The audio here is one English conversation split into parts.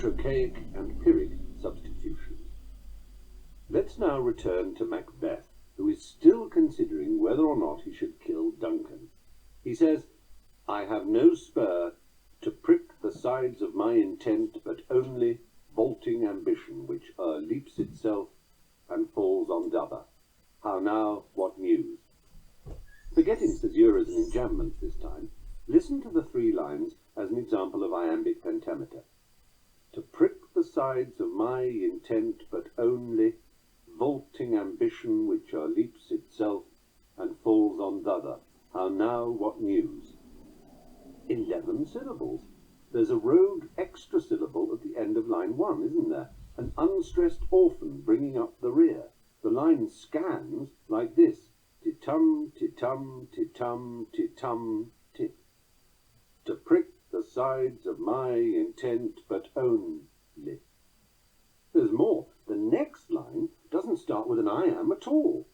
Trochaic and Pyrrhic substitutions. Let's now return to Macbeth, who is still considering whether or not he should kill Duncan. He says, "I have no spur to prick the sides of my intent, but only vaulting ambition, which leaps itself and falls on t'other. How now, what news?" Forgetting caesuras and enjambments this time, listen to the 3 lines as an example of iambic pentameter. To prick the sides of my intent, but only vaulting ambition, which leaps itself and falls on t'other. How now, what news? 11 syllables. There's a rogue extra syllable at the end of line 1, isn't there? An unstressed orphan bringing up the rear. The line scans like this: ti-tum, ti-tum, ti-tum, ti-tum, tit. To prick the sides of my intent, but only. There's more. The next line doesn't start with an I am at all.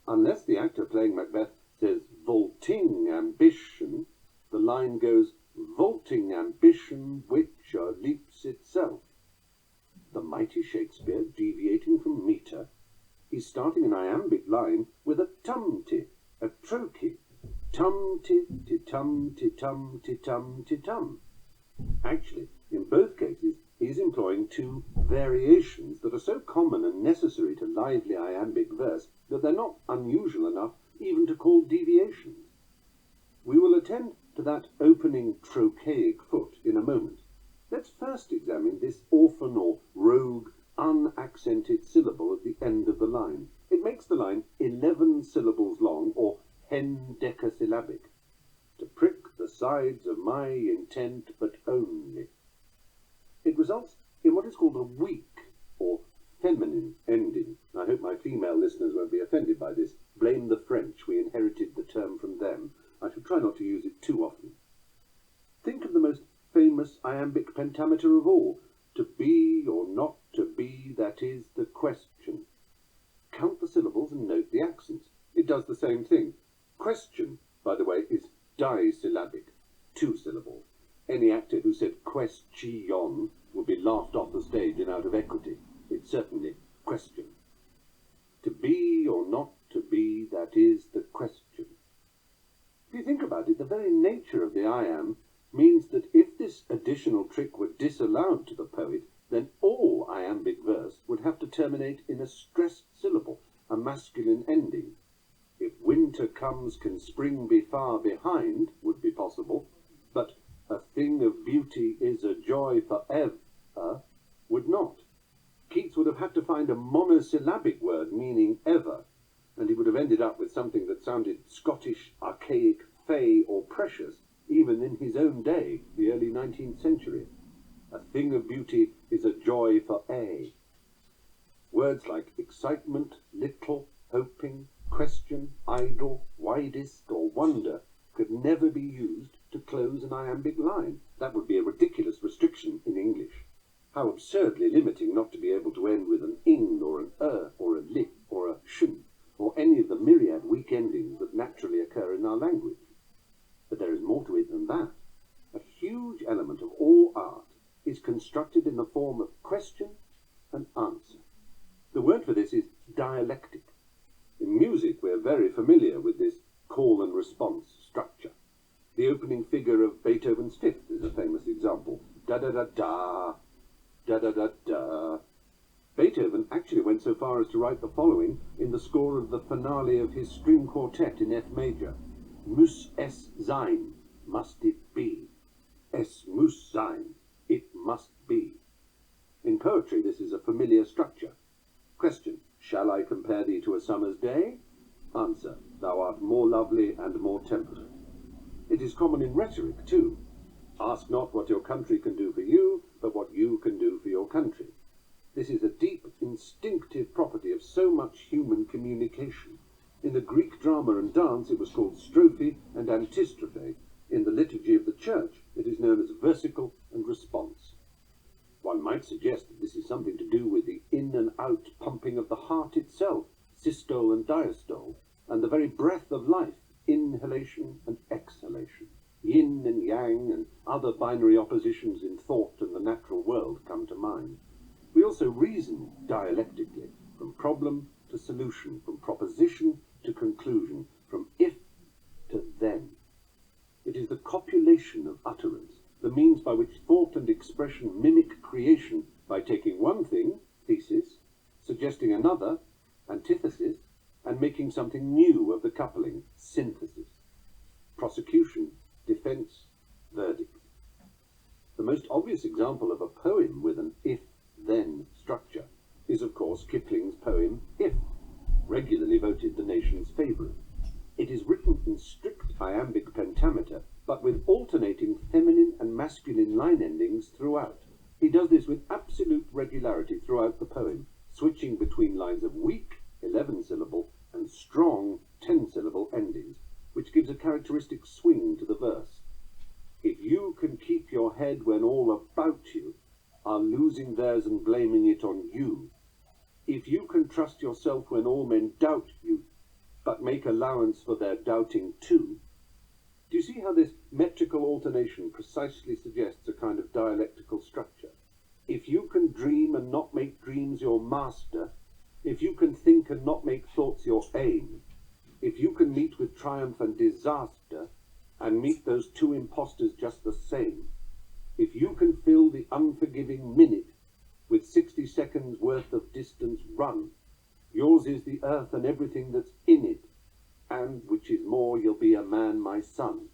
Unless the actor playing Macbeth says vaulting ambition, the line goes vaulting ambition, which leaps itself. The mighty Shakespeare, deviating from metre, is starting an iambic line with a tum-ti, a trochee. Tum-ti, ti-tum, ti-tum, ti-tum, ti-tum. Actually, in both cases, he is employing 2 variations that are so common and necessary to lively iambic verse that they're not unusual enough even to call deviations. We will attend to that opening trochaic foot in a moment. Let's first examine this orphan or rogue unaccented syllable at the end of the line. It makes the line 11 syllables long, or hendecasyllabic. To prick the sides of my intent, but only. It results in what is called a weak or feminine ending. I hope my female listeners won't be offended by this. Blame the French, we inherited the term from them. I shall try not to use it too often. Think of the most famous iambic pentameter of all. To be or not to be, that is the question. Count the syllables and note the accents. It does the same thing. Question, by the way, is disyllabic, 2 syllables. Any actor who said question would be laughed off the stage and out of equity. It's certainly question. To be or not to be, that is the question. If you think about it, the very nature of the I am means that if this additional trick were disallowed to the poet, then all iambic verse would have to terminate in a stressed syllable, a masculine ending. If winter comes, can spring be far behind would be possible, but a thing of beauty is a joy forever would not. Keats would have had to find a monosyllabic word meaning ever, and he would have ended up with something that sounded Scottish, archaic, fey, or precious, even in his own day, the early 19th century. A thing of beauty is a joy for aye. Words like excitement, little, hoping, question, idle, widest, or wonder could never be used to close an iambic line. That would be a ridiculous restriction in English. How absurdly limiting not to be able to end with an ing, or an or a li, or a shun, or any of the myriad weak endings that naturally occur in our language. But there is more to it than that. A huge element of all art is constructed in the form of question and answer. The word for this is dialectic. In music, we are very familiar with this call and response structure. The opening figure of Beethoven's Fifth is a famous example. Da-da-da-da, da-da-da-da. Beethoven actually went so far as to write the following in the score of the finale of his string quartet in F major. Muss es sein, must it be. Es muss sein, it must be. In poetry, this is a familiar structure. Question: shall I compare thee to a summer's day? Answer: thou art more lovely and more temperate. It is common in rhetoric too. Ask not what your country can do for you, but what you can do for your country. This is a deep, instinctive property of so much human communication. In the Greek drama and dance, it was called strophe and antistrophe. In the liturgy of the church, it is known as versicle and response. One might suggest that this is something to do with the in and out pumping of the heart itself, systole and diastole, and the very breath of life, inhalation and exhalation. Yin and yang and other binary oppositions in thought and the natural world world come to mind. We also reason dialectically, from problem to solution, from proposition to conclusion, from if to then. It is the copulation of utterance, the means by which thought and expression mimic creation by taking one thing, thesis, suggesting another, antithesis, and making something new of the coupling, synthesis. Prosecution, defense, verdict. The most obvious example of a poem with an if-then structure is, of course, Kipling's poem If, regularly voted the nation's favourite. It is written in strict iambic pentameter, but with alternating feminine and masculine line endings throughout. He does this with absolute regularity throughout the poem, switching between lines of weak, 11-syllable, and strong, 10-syllable endings, which gives a characteristic swing to the verse. If you can keep your head when all about you are losing theirs and blaming it on you, if you can trust yourself when all men doubt you, but make allowance for their doubting too. Do you see how this metrical alternation precisely suggests a kind of dialectical structure? If you can dream and not make dreams your master, if you can think and not make thoughts your aim, if you can meet with triumph and disaster, and meet those two impostors just the same, if you can fill the unforgiving minute with 60 seconds worth of distance run, yours is the earth and everything that's in it, and, which is more, you'll be a man, my son.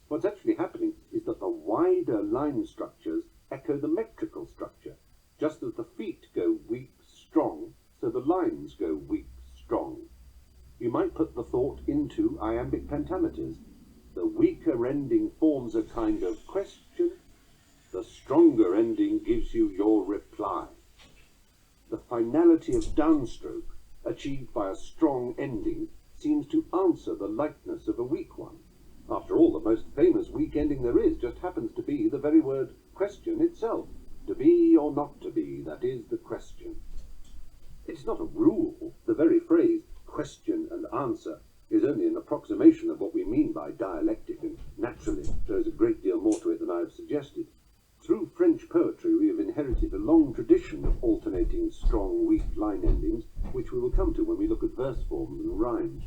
What's actually happening is that the wider line structures echo the metrical structure. Just as the feet go weak, strong, so the lines go weak, strong. You might put the thought into iambic pentameters. The weaker ending forms a kind of question. The stronger ending gives you your reply. The finality of downstroke, achieved by a strong ending, seems to answer the likeness of a weak one. After all, the most famous weak ending there is just happens to be the very word question itself. To be or not to be, that is the question. It's not a rule. The very phrase question and answer is only an approximation of what we mean by dialectic, and naturally there is a great deal more to it than I have suggested. Through French poetry we have inherited a long tradition of alternating strong, weak line endings, which we will come to when we look at verse forms and rhymes.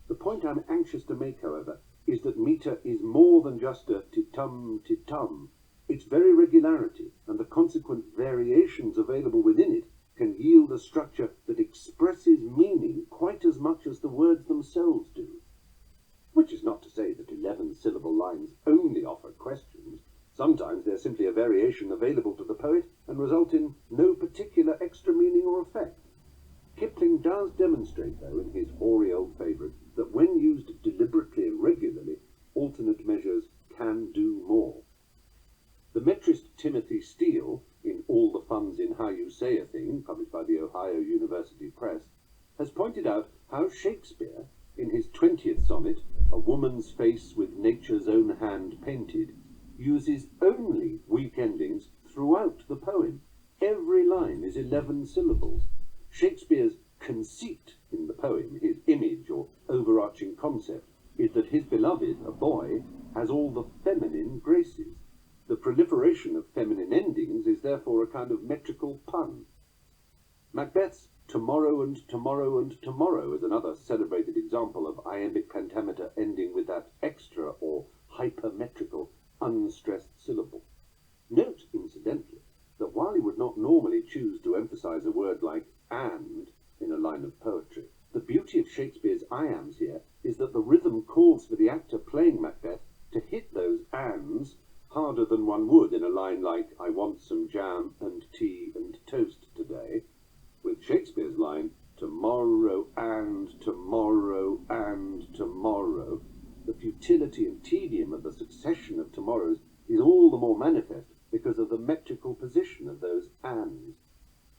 The point I'm anxious to make, however, is that metre is more than just a titum, titum. Its very regularity and the consequent variations available within it can yield a structure that expresses meaning quite as much as the words themselves do. Which is not to say that 11-syllable lines only offer questions. Sometimes they're simply a variation available to the poet and result in no particular extra meaning or effect. Kipling does demonstrate, though, in his hoary old favourite, that when used deliberately and regularly, alternate measures can do more. The metrist Timothy Steele, in All the Fun's in How You Say a Thing, published by the Ohio University Press, has pointed out how Shakespeare, in his 20th sonnet, A Woman's Face with Nature's Own Hand Painted, uses only weak endings throughout the poem. Every line is 11 syllables. Shakespeare's conceit in the poem, his image or overarching concept, is that his beloved, a boy, has all the feminine graces. The proliferation of feminine endings is therefore a kind of metrical pun. Macbeth's tomorrow and tomorrow and tomorrow is another celebrated example of iambic pentameter ending with that extra or hypermetrical unstressed syllable. Note, incidentally, that while he would not normally choose to emphasize a word like and in a line of poetry, the beauty of Shakespeare's iambs here is that the rhythm calls for the actor playing Macbeth to hit those ands harder than one would in a line like, I want some jam and tea and toast today, with Shakespeare's line, tomorrow and tomorrow and tomorrow. The futility and tedium of the succession of tomorrows is all the more manifest because of the metrical position of those ands.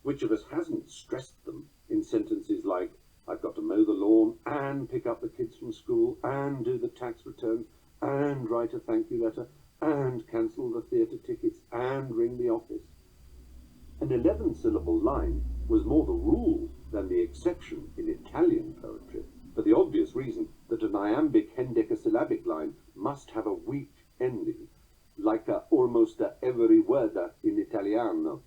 Which of us hasn't stressed them in sentences like, I've got to mow the lawn and pick up the kids from school and do the tax returns and write a thank you letter and cancel the theatre tickets and ring the office. An 11-syllable line was more the rule than the exception in Italian poetry, for the obvious reason that an iambic hendecasyllabic line must have a weak ending. like almost every word in Italiano.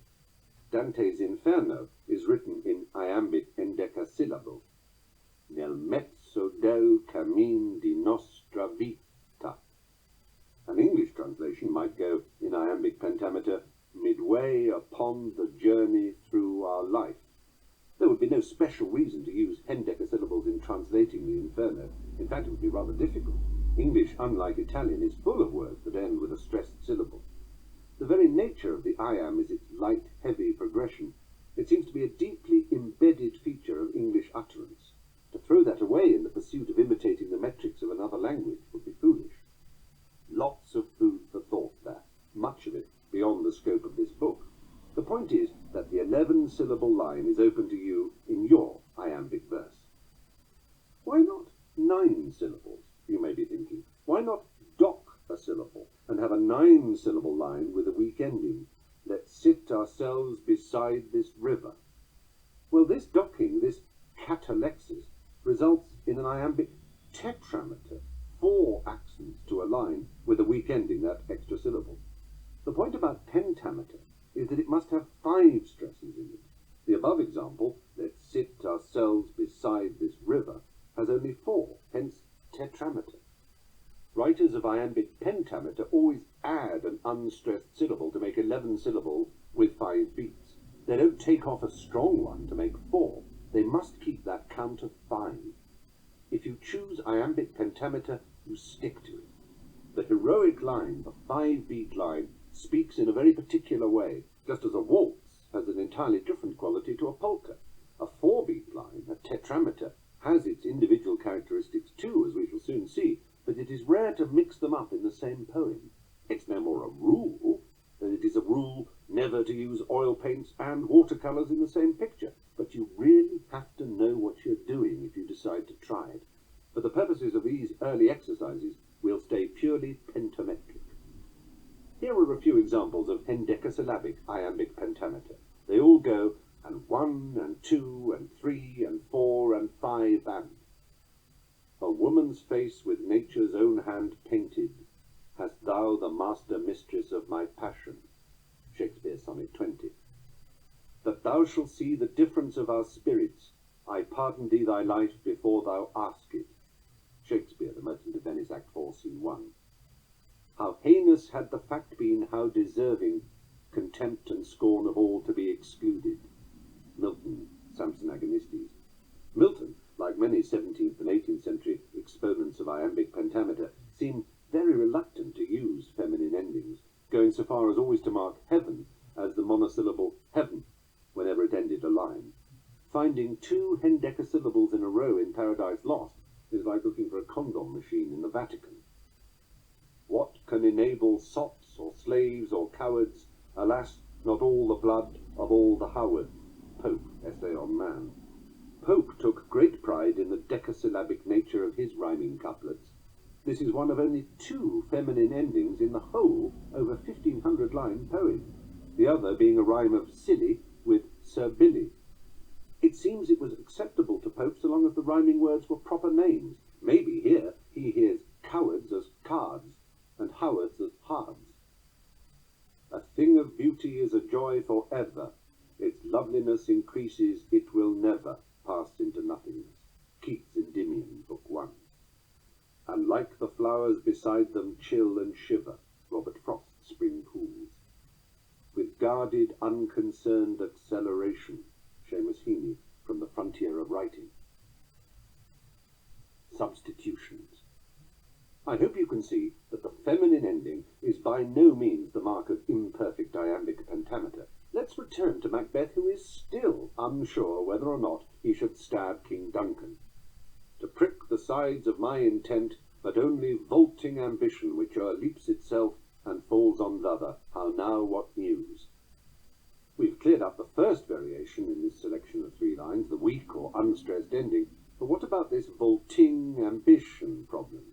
Dante's Inferno is written in iambic endecasillabo. Nel mezzo del cammin di nostra vita. An English translation might go in iambic pentameter, midway upon the journey through our life. There would be no special reason to use hendecasyllables in translating the Inferno. In fact, it would be rather difficult. English, unlike Italian, is full of words that end with a stressed syllable. The very nature of the iamb is its light, heavy progression. It seems to be a deeply embedded feature of English utterance. To throw that away in the pursuit of imitating the metrics of another language would be foolish. Lots of food for thought there, much of it beyond the scope of this book. The point is that the 11-syllable line is open to you in your iambic verse. Why not 9 syllables, you may be thinking? Why not dock a syllable and have a 9-syllable line with a weak ending? Let's sit ourselves beside this river. Well, this docking, this catalexis, results in an iambic tetrameter, 4 accents to a line with a weak ending, that extra syllable. The point about pentameter is that it must have 5 stresses in it. The above example, let's sit ourselves beside this river, has only 4, hence tetrameter. Writers of iambic pentameter always add an unstressed syllable to make 11 syllables with 5 beats. They don't take off a strong one to make 4. They must keep that count of 5. If you choose iambic pentameter, you stick to it. The heroic line, the 5-beat line, speaks in a very particular way, just as a waltz has an entirely different quality to a polka. A 4-beat line, a tetrameter, has its individual characteristics too, as we shall soon see, but it is rare to mix them up in the same poem. It's no more a rule than it is a rule never to use oil paints and watercolours in the same picture, but you really have to know what you're doing if you decide to try it. For the purposes of these early exercises, we'll stay purely pentametric. Here are a few examples of hendecasyllabic iambic pentameter. They all go and 1 and 2 and 3 and 4 and 5 and. A woman's face with nature's own hand painted, hast thou the master mistress of my passion. Shakespeare, Sonnet 20. That thou shalt see the difference of our spirits, I pardon thee thy life before thou ask it. Shakespeare, The Merchant of Venice, Act 4, Scene 1. How heinous had the fact been, how deserving contempt and scorn of all to be excluded. Milton, Samson Agonistes. Milton, like many 17th and 18th century exponents of iambic pentameter, seemed very reluctant to use feminine endings, going so far as always to mark heaven as the monosyllable heaven whenever it ended a line. Finding 2 hendecasyllables in a row in Paradise Lost is like looking for a condom machine in the Vatican. What can enable sots or slaves or cowards? Alas, not all the blood of all the Howards. Pope, Essay on Man. Pope took great pride in the decasyllabic nature of his rhyming couplets. This is one of only 2 feminine endings in the whole over 1,500-line poem, the other being a rhyme of silly with Sir Billy. It seems it was acceptable to Pope so long as the rhyming words were proper names. Maybe here he hears cowards as cards and Howards as hards. A thing of beauty is a joy for ever. Its loveliness increases, it will never pass into nothingness. Keats, Endymion, Book 1. And like the flowers beside them chill and shiver. Robert Frost, Spring Pools. With guarded, unconcerned acceleration. Seamus Heaney, From the Frontier of Writing. Substitutions. I hope you can see that the feminine ending is by no means the mark of imperfect iambic pentameter. Let's return to Macbeth, who is still unsure whether or not he should stab King Duncan. To prick the sides of my intent, but only vaulting ambition which o'erleaps itself and falls on t'other. How now, what news? We've cleared up the first variation in this selection of 3 lines, the weak or unstressed ending, but what about this vaulting ambition problem?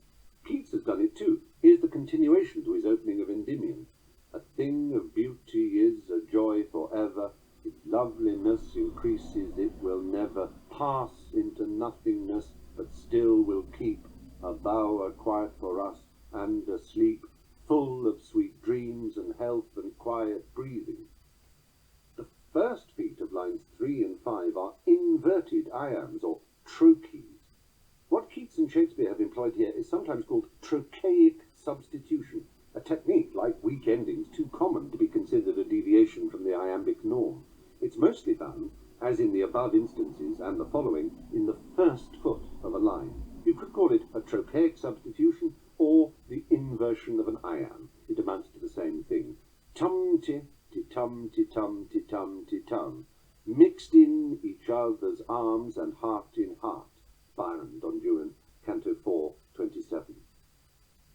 Keats has done it too. Here's the continuation to his opening of Endymion. A thing of beauty is a joy for ever. Its loveliness increases, it will never pass into nothingness, but still will keep a bower quiet for us, and a sleep full of sweet dreams. iambs, or trochees. What Keats and Shakespeare have employed here is sometimes called Trochaic Substitution, a technique, like weak endings, too common to be considered a deviation from the iambic norm. It's mostly found, as in the above instances and the following, in the first foot of a line. You could call it a trochaic substitution or the inversion of an iamb. It amounts to the same thing. Tum-ti, ti-tum, ti-tum, ti-tum, ti-tum, mixed in each other's arms and heart in heart. Byron, Don Juan, Canto 4, 27.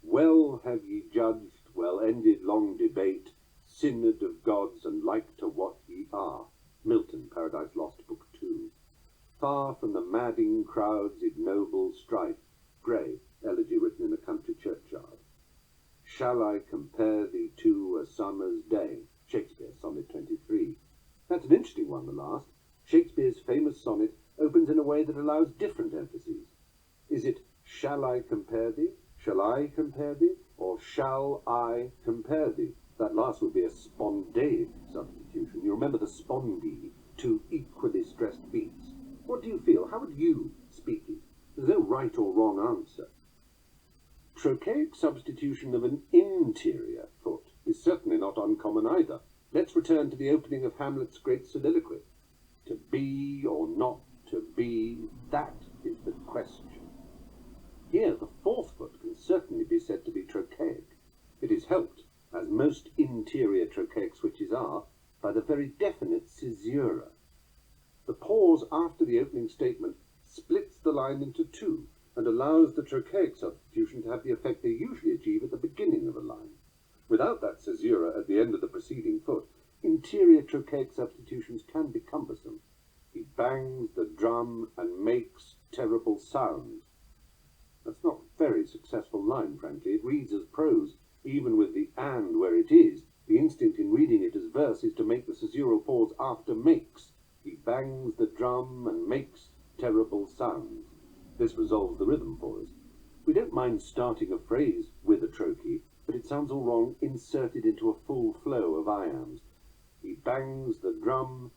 Well have ye judged, well ended long debate, synod of gods and like to what ye are. Milton, Paradise Lost, Book 2. Far from the madding crowd's ignoble strife. Gray, elegy written in a country churchyard. Shall I compare thee to a summer's day? Shakespeare, Sonnet 23. That's an interesting one, the last. Shakespeare's famous sonnet opens in a way that allows different emphases. Is it shall I compare thee, shall I compare thee, or shall I compare thee? That last would be a spondaic substitution. You remember the spondi, two equally stressed beats. What do you feel? How would you speak it? There's no right or wrong answer. Trochaic substitution of an interior foot is certainly not uncommon either. Let's return to the opening of Hamlet's great soliloquy. To be or not to be, that is the question. Here the fourth foot can certainly be said to be trochaic. It is helped, as most interior trochaic switches are, by the very definite caesura. The pause after the opening statement splits the line into two and allows the trochaic substitution to have the effect they usually achieve at the beginning of a line. Without that caesura at the end of the preceding foot, interior trochaic substitutions can be cumbersome. He bangs the drum and makes terrible sounds. That's not a very successful line, frankly. It reads as prose, even with the and where it is. The instinct in reading it as verse is to make the caesural pause after makes. He bangs the drum and makes terrible sounds. This resolves the rhythm for us. We don't mind starting a phrase with a trochee, but it sounds all wrong inserted into a full flow of iambs. He bangs the drum,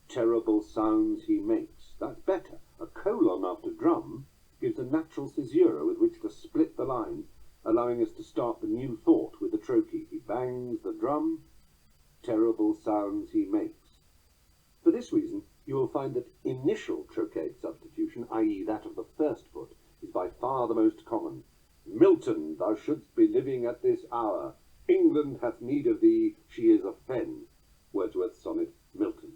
terrible sounds he makes. That's better. A colon after drum gives a natural caesura with which to split the line, allowing us to start the new thought with the trochee. He bangs the drum, terrible sounds he makes. For this reason, you will find that initial trochaic substitution, i.e. that of the first foot, is by far the most common. Milton, thou shouldst be living at this hour. England hath need of thee, she is a fen. Wordsworth's sonnet, Milton.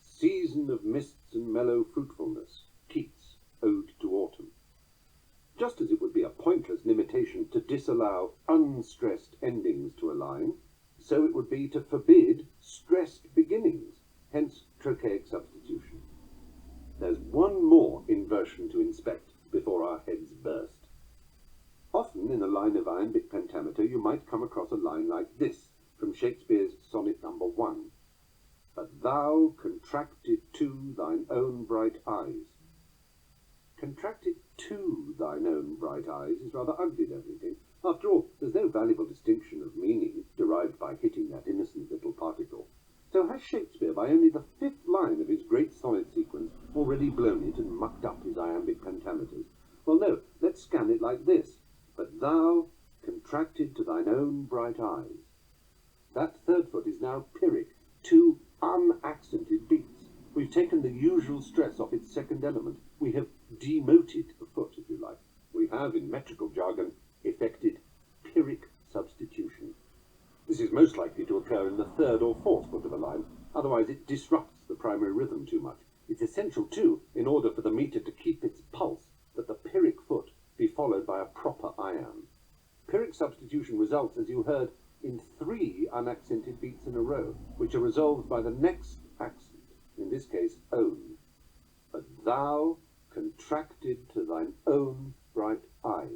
Season of mists and mellow fruitfulness. Keats, Ode to Autumn. Just as it would be a pointless limitation to disallow unstressed endings to a line, so it would be to forbid stressed beginnings, hence trochaic substitution. There's one more inversion to inspect before our heads burst. Often in a line of iambic pentameter you might come across a line like this, from Shakespeare's Sonnet number 1. But thou contracted to thine own bright eyes. Contracted to thine own bright eyes is rather ugly, don't you think? After all, there's no valuable distinction of meaning derived by hitting that innocent little particle. So has Shakespeare, by only the fifth line of his great sonnet sequence, already blown it and mucked up his iambic pentameters? Well, no, let's scan it like this. But thou contracted to thine own bright eyes. That third foot is now Pyrrhic, two unaccented beats. We've taken the usual stress off its second element. We have demoted the foot, if you like. We have, in metrical jargon, effected Pyrrhic substitution. This is most likely to occur in the third or fourth foot of a line, otherwise it disrupts the primary rhythm too much. It's essential, too, in order for the meter to keep its pulse, that the Pyrrhic foot be followed by a proper iamb. Pyrrhic substitution results, as you heard, in 3 unaccented beats in a row, which are resolved by the next accent, in this case, own. But thou contracted to thine own bright eyes.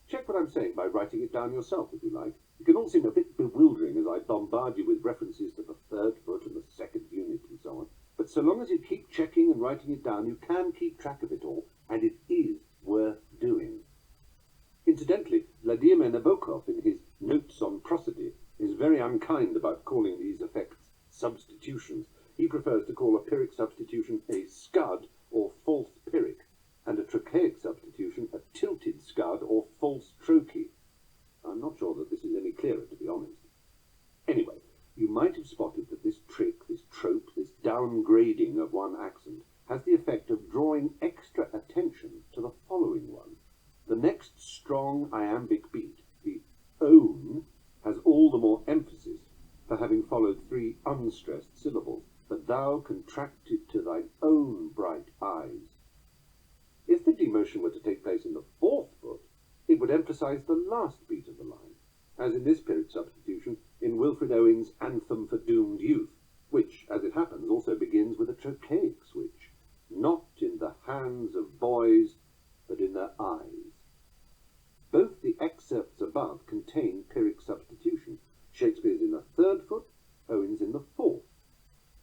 Check what I'm saying by writing it down yourself, if you like. It can all seem a bit bewildering as I bombard you with references to the third foot and the second unit and so on. But so long as you keep checking and writing it down, you can keep track of it all, and it is worth doing. Incidentally, Vladimir Nabokov, in his Notes on Prosody, is very unkind about calling these effects substitutions. He prefers to call a Pyrrhic substitution a scud or false Pyrrhic, and a Trochaic substitution a tilted scud or false trochee. I'm not sure that this is any clearer, to be honest. Anyway, you might have spotted that this trick, this trope, this downgrading of one accent has the effect of drawing extra attention to the following one. The next strong iambic beat, the own, has all the more emphasis for having followed three unstressed syllables, but thou contracted to thine own bright eyes. If the demotion were to take place in the fourth foot, it would emphasize the last beat of the line, as in this Pyrrhic substitution in Wilfred Owen's Anthem for Doomed Youth, which, as it happens, also begins with a trochaic switch, not in the hands of boys, but in their eyes. Both the excerpts above contain Pyrrhic substitution. Shakespeare's in the third foot, Owen's in the fourth.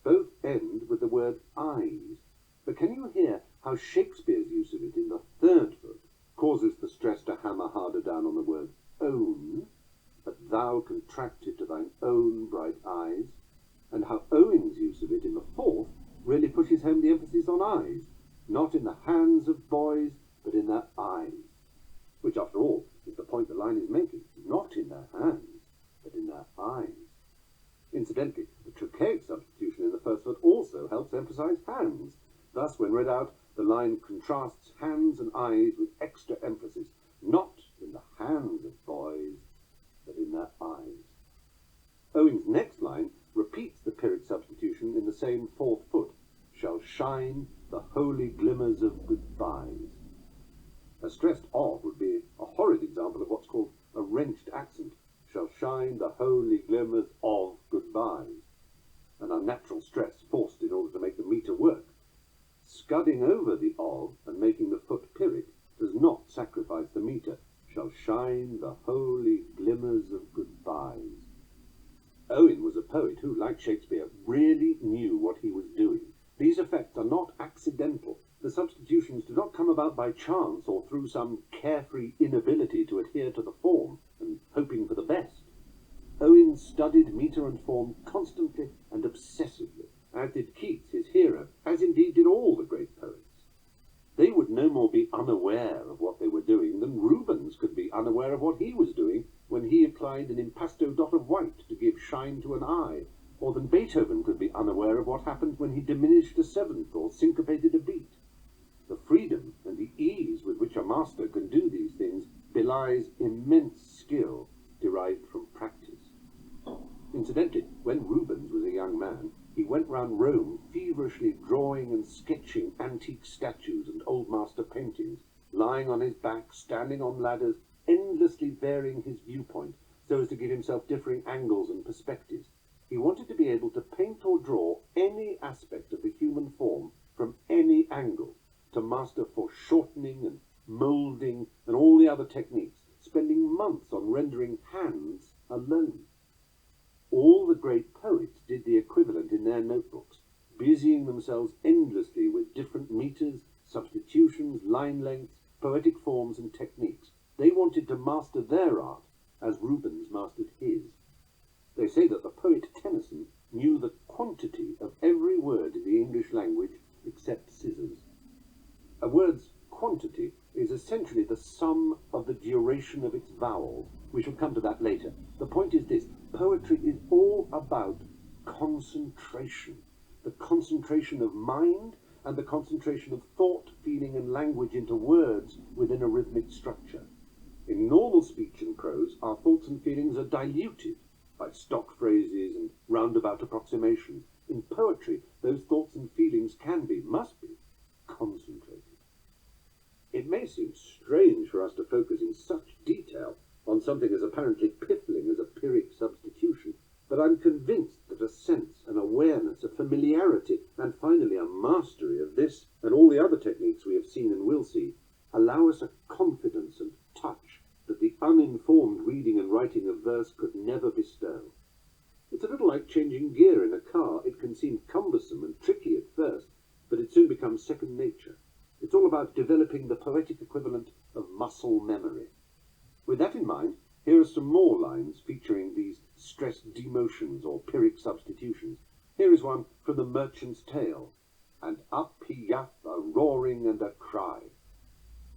Both end with the word eyes, but can you hear how Shakespeare's use of it in the third foot causes the stress to hammer harder down on the word own, but thou contracted to thine own bright eyes, and how Owen's use of it in the fourth really pushes home the emphasis on eyes, not in the hands of boys, but in their eyes, which, after all, is the point the line is making, not in their hands, but in their eyes. Incidentally, the trochaic substitution in the first foot also helps emphasize hands. Thus, when read out, the line contrasts hands and eyes with extra emphasis, not in the hands of boys, but in their eyes. Owen's next line repeats the Pyrrhic substitution in the same fourth foot, shall shine the holy glimmers of goodbyes. A stressed of would be a horrid example of what's called a wrenched accent, shall shine the holy glimmers of goodbyes, an unnatural stress forced in order to make the metre work. Scudding over the of and making the foot Pyrrhic does not sacrifice the metre, shall shine the holy glimmers of goodbyes. Owen was a poet who, like Shakespeare, really knew what he was doing. These effects are not accidental. The substitutions do not come about by chance or through some carefree inability to adhere to the form and hoping for the best. Owen studied metre and form constantly and obsessively, as did Keats, his hero, as indeed did all the great poets. They would no more be unaware of what they were doing than Rubens could be unaware of what he was doing when he applied an impasto dot of white to give shine to an eye, or than Beethoven could be unaware of what happened when he diminished a seventh or syncopated a beat. The freedom and the ease with which a master can do these things belies immense skill derived from practice. Incidentally, when Rubens was a young man, he went round Rome feverishly drawing and sketching antique statues and old master paintings, lying on his back, standing on ladders, endlessly varying his viewpoint so as to give himself differing angles and perspectives. He wanted to be able to paint or draw any aspect of the human form from any angle, to master foreshortening and moulding and all the other techniques, spending months on rendering hands alone. All the great poets did the equivalent in their notebooks, busying themselves endlessly with different meters, substitutions, line lengths, poetic forms and techniques. They wanted to master their art as Rubens mastered his. They say that the poet Tennyson knew the quantity of every word in the English language except scissors. A word's quantity is essentially the sum of the duration of its vowels. We shall come to that later. The point is this: poetry is all about concentration. The concentration of mind and the concentration of thought, feeling and language into words within a rhythmic structure. In normal speech and prose, our thoughts and feelings are diluted by stock phrases and roundabout approximations. In poetry, those thoughts and feelings must be, concentrated. It may seem strange for us to focus in such detail on something as apparently piffling as a Pyrrhic substitution, but I'm convinced that a sense, an awareness, a familiarity, and finally a mastery of this and all the other techniques we have seen and will see allow us a confidence and touch that the uninformed reading and writing of verse could never bestow. It's a little like changing gear in a car. It can seem cumbersome and tricky at first, but it soon becomes second nature. It's all about developing the poetic equivalent of muscle memory. With that in mind, here are some more lines featuring these stressed demotions or Pyrrhic substitutions. Here is one from The Merchant's Tale. And up he yaff, a roaring and a cry.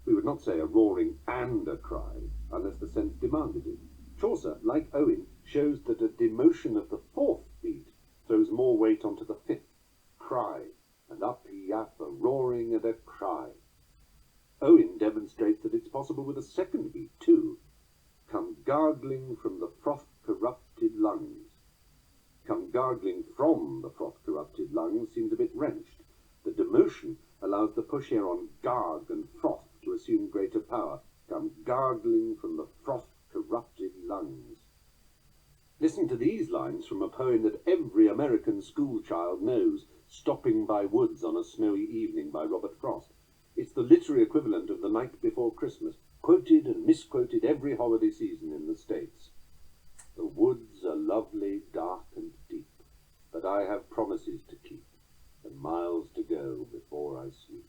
We would not say a roaring and a cry, unless the sense demanded it. Chaucer, like Owen, shows that a demotion of the fourth beat throws more weight onto the fifth, cry, and up he yaff, a roaring and a cry. Owen demonstrates that it's possible with a second beat, too. Come gargling from the froth-corrupted lungs. Come gargling from the froth-corrupted lungs seems a bit wrenched. The demotion allows the push here on garg and froth to assume greater power. Come gargling from the froth-corrupted lungs. Listen to these lines from a poem that every American schoolchild knows, Stopping by Woods on a Snowy Evening by Robert Frost. It's the literary equivalent of The Night Before Christmas, quoted and misquoted every holiday season in the States. The woods are lovely, dark and deep, but I have promises to keep, and miles to go before I sleep.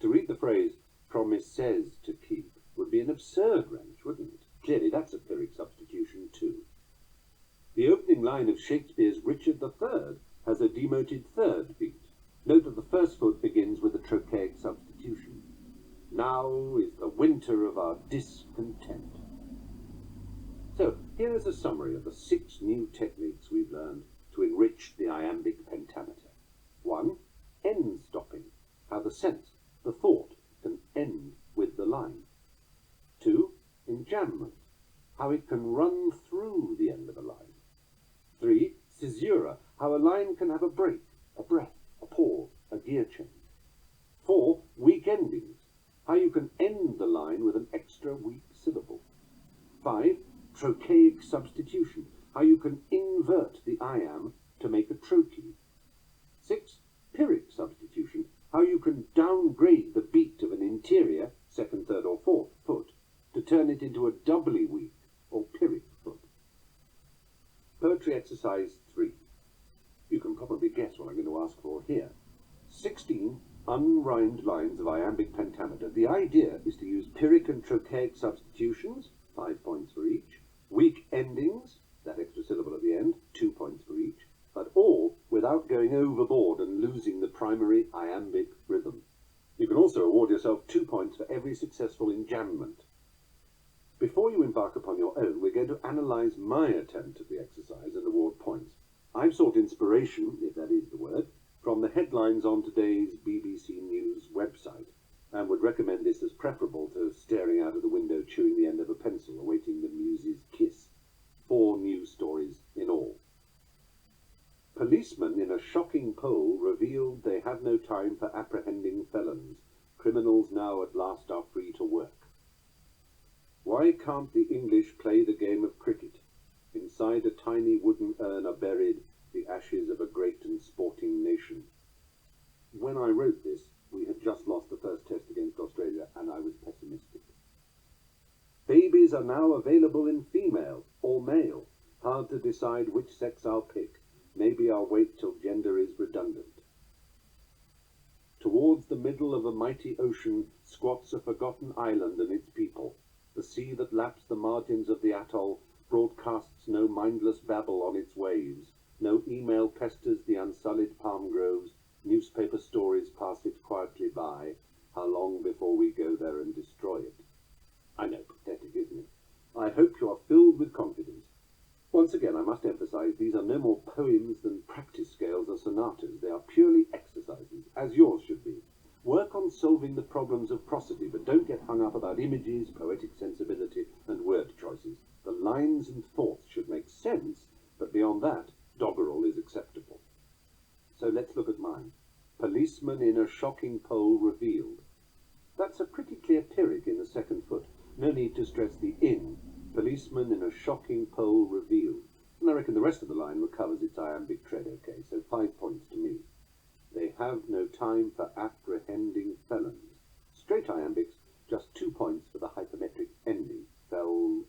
To read the phrase, promises to keep, would be an absurd wrench, wouldn't it? Clearly that's a Pyrrhic substitution too. The opening line of Shakespeare's Richard III has a demoted third beat. Note that the first foot begins with a Trochaic substitution. Now is the winter of our discontent. So, here is a summary of the 6 new techniques we've learned to enrich the iambic pentameter. 1. End stopping, how the sense, the thought, can end with the line. 2. Enjambment, how it can run through the end of a line. 3. Caesura, how a line can have a break, a breath, a pause, a gear change. 4. Weak endings, how you can end the line with an extra weak syllable. 5. Trochaic substitution, how you can invert the iamb to make a trochee. 6. Pyrrhic substitution, how you can downgrade the beat of an interior, second, third or fourth foot, to turn it into a doubly weak or Pyrrhic foot. Poetry exercise 3. You can probably guess what I'm going to ask for here. 16 unrhymed lines of iambic pentameter. The idea is to use Pyrrhic and Trochaic substitutions, 5 points for each, weak endings, that extra syllable at the end, 2 points for each, but all without going overboard and losing the primary iambic rhythm. You can also award yourself 2 points for every successful enjambment. Before you embark upon your own, we're going to analyse my attempt at the exercise and award points. I've sought inspiration, if that is the word, from the headlines on today's BBC News website, and would recommend this as preferable to staring out of the window chewing the end of a pencil awaiting the muse's kiss. 4 news stories in all. Policemen in a shocking poll revealed they have no time for apprehending felons. Criminals now at last are free to work. Why can't the English play the game of cricket? Inside a tiny wooden urn are buried the ashes of a great and sporting nation. When I wrote this, we had just lost the first test against Australia, and I was pessimistic. Babies are now available in female or male. Hard to decide which sex I'll pick. Maybe I'll wait till gender is redundant. Towards the middle of a mighty ocean squats a forgotten island and its people. The sea that laps the margins of the atoll broadcasts no mindless babble on its waves. No email pesters the unsullied palm groves. Newspaper stories pass it quietly by. How long before we go there and destroy it? I know, pathetic, isn't it? I hope you are filled with confidence. Once again, I must emphasize these are no more poems than practice scales or sonatas. They are purely exercises, as yours should be. Work on solving the problems of prosody, but don't get hung up about images, poetic sensibility, and word choices. The lines and thoughts should make sense, but beyond that, doggerel is acceptable. So let's look at mine. Policeman in a shocking poll revealed. That's a pretty clear Pyrrhic in the second foot. No need to stress the in. Policeman in a shocking poll revealed. And I reckon the rest of the line recovers its iambic tread okay, so 5 points to me. They have no time for apprehending felons. Straight iambics, just 2 points for the hypermetric ending, felons.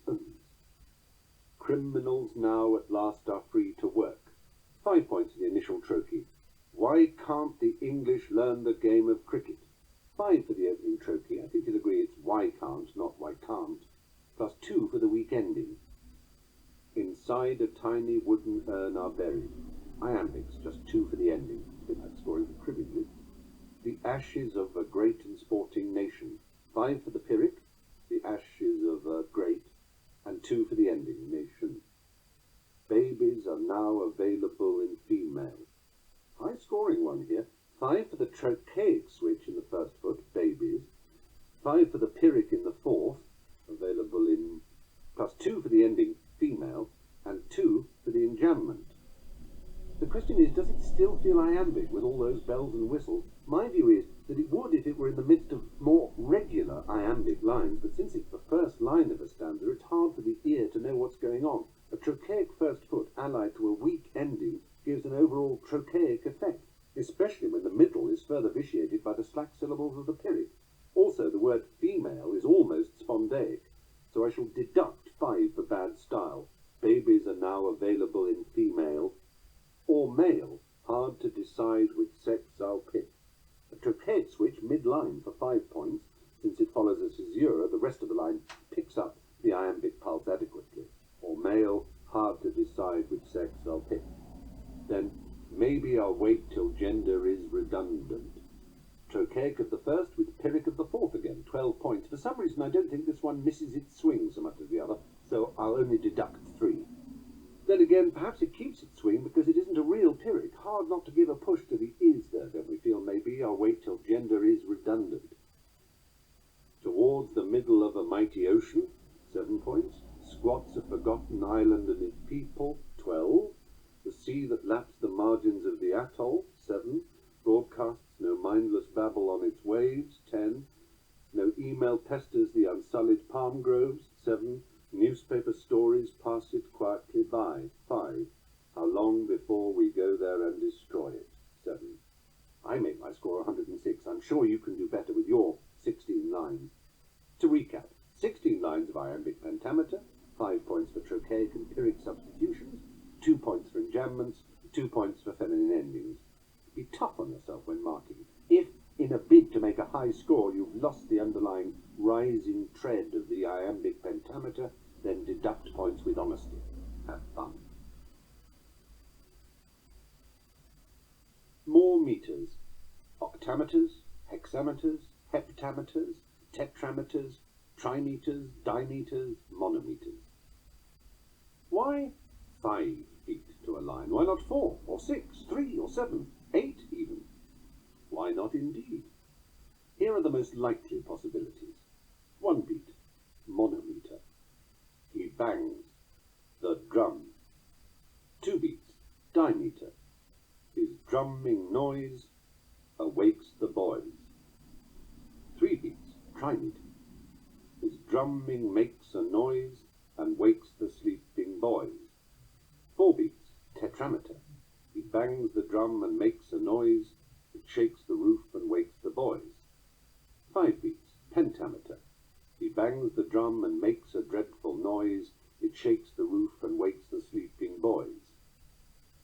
Criminals now at last are free to work. 5 points for the initial trochee. Why can't the English learn the game of cricket? 5 for the opening trochee. I think you'll agree it's why can't, not why can't. Plus 2 for the weak ending. Inside a tiny wooden urn are buried. Iambics, just 2 for the ending. It's a bit like scoring for cribbage. The ashes of a great and sporting nation. 5 for the Pyrrhic, the ashes of a great, and 2 for the ending, nation. Babies are now available in female. High scoring one here. 5 for the Trochaic switch in the first foot, babies. 5 for the Pyrrhic in the fourth, available in, plus 2 for the ending, female, and 2 for the enjambment. The question is, does it still feel iambic with all those bells and whistles? My view is that it would if it were in the midst of more regular iambic lines, but since it's the first line of a stanza, it's hard for the ear to know what's going on. A trochaic first foot allied to a weak ending gives an overall trochaic effect, especially when the middle is further vitiated by the slack syllables of the Pyrrhic. Also, the word female is almost spondaic, so I shall deduct 5 for bad style. Babies are now available in female, or male, hard to decide which sex I'll pick. A trochaic switch mid-line for 5 points. Since it follows a caesura, the rest of the line picks up the iambic pulse adequately. Or male, hard to decide which sex I'll pick. Then, maybe I'll wait till gender is redundant. Trochaic of the first with Pyrrhic of the fourth again, 12 points. For some reason I don't think this one misses its swing so much as the other, so I'll only deduct 3. Then again, perhaps it keeps its swing because it isn't a real Pyrrhic. Hard not to give a push to the is there, don't we feel? Maybe I'll wait till gender is redundant. Towards the middle of a mighty ocean, 7 points. Squats a forgotten island and its people, 12. The sea that laps the margins of the atoll, 7. Broadcasts no mindless babble on its waves, 10. No email pesters the unsullied palm groves, 7. Newspaper stories pass it quietly by, 5. How long before we go there and destroy it, 7. I make my score 106. I'm sure you can do better with your 16 lines. To recap, 16 lines of iambic pentameter, 5 points for trochaic and Pyrrhic substitutions, 2 points for enjambments, 2 points for feminine endings. Be tough on yourself when marking. If, in a bid to make a high score, you've lost the underlying rising tread of the iambic pentameter, then deduct points with honesty. Have fun. More meters. Octameters, hexameters, heptameters, tetrameters, trimeters, dimeters, monometers. Why 5 feet to a line? Why not 4, or 6, 3, or 7, 8 even? Why not indeed? Here are the most likely possibilities. 1 beat, monometer. He bangs the drum. 2 beats, dimeter. His drumming noise awakes the boys. 3 beats, trimeter. His drumming makes a noise and wakes the sleeping boys. 4 beats, tetrameter. He bangs the drum and makes a noise. It shakes the roof and wakes the boys. 5 beats, pentameter. He bangs the drum and makes a dreadful noise. It shakes the roof and wakes the sleeping boys.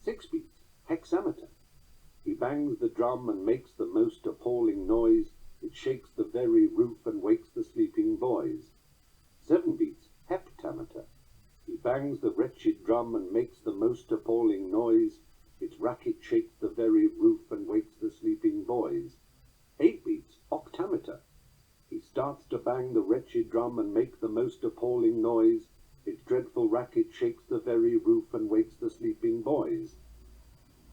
6 beats, hexameter. He bangs the drum and makes the most appalling noise. It shakes the very roof and wakes the sleeping boys. 7 beats, heptameter. He bangs the wretched drum and makes the most appalling noise. Its racket shakes the very roof and wakes the sleeping boys. 8 beats, octameter. He starts to bang the wretched drum and make the most appalling noise. Its dreadful racket shakes the very roof and wakes the sleeping boys.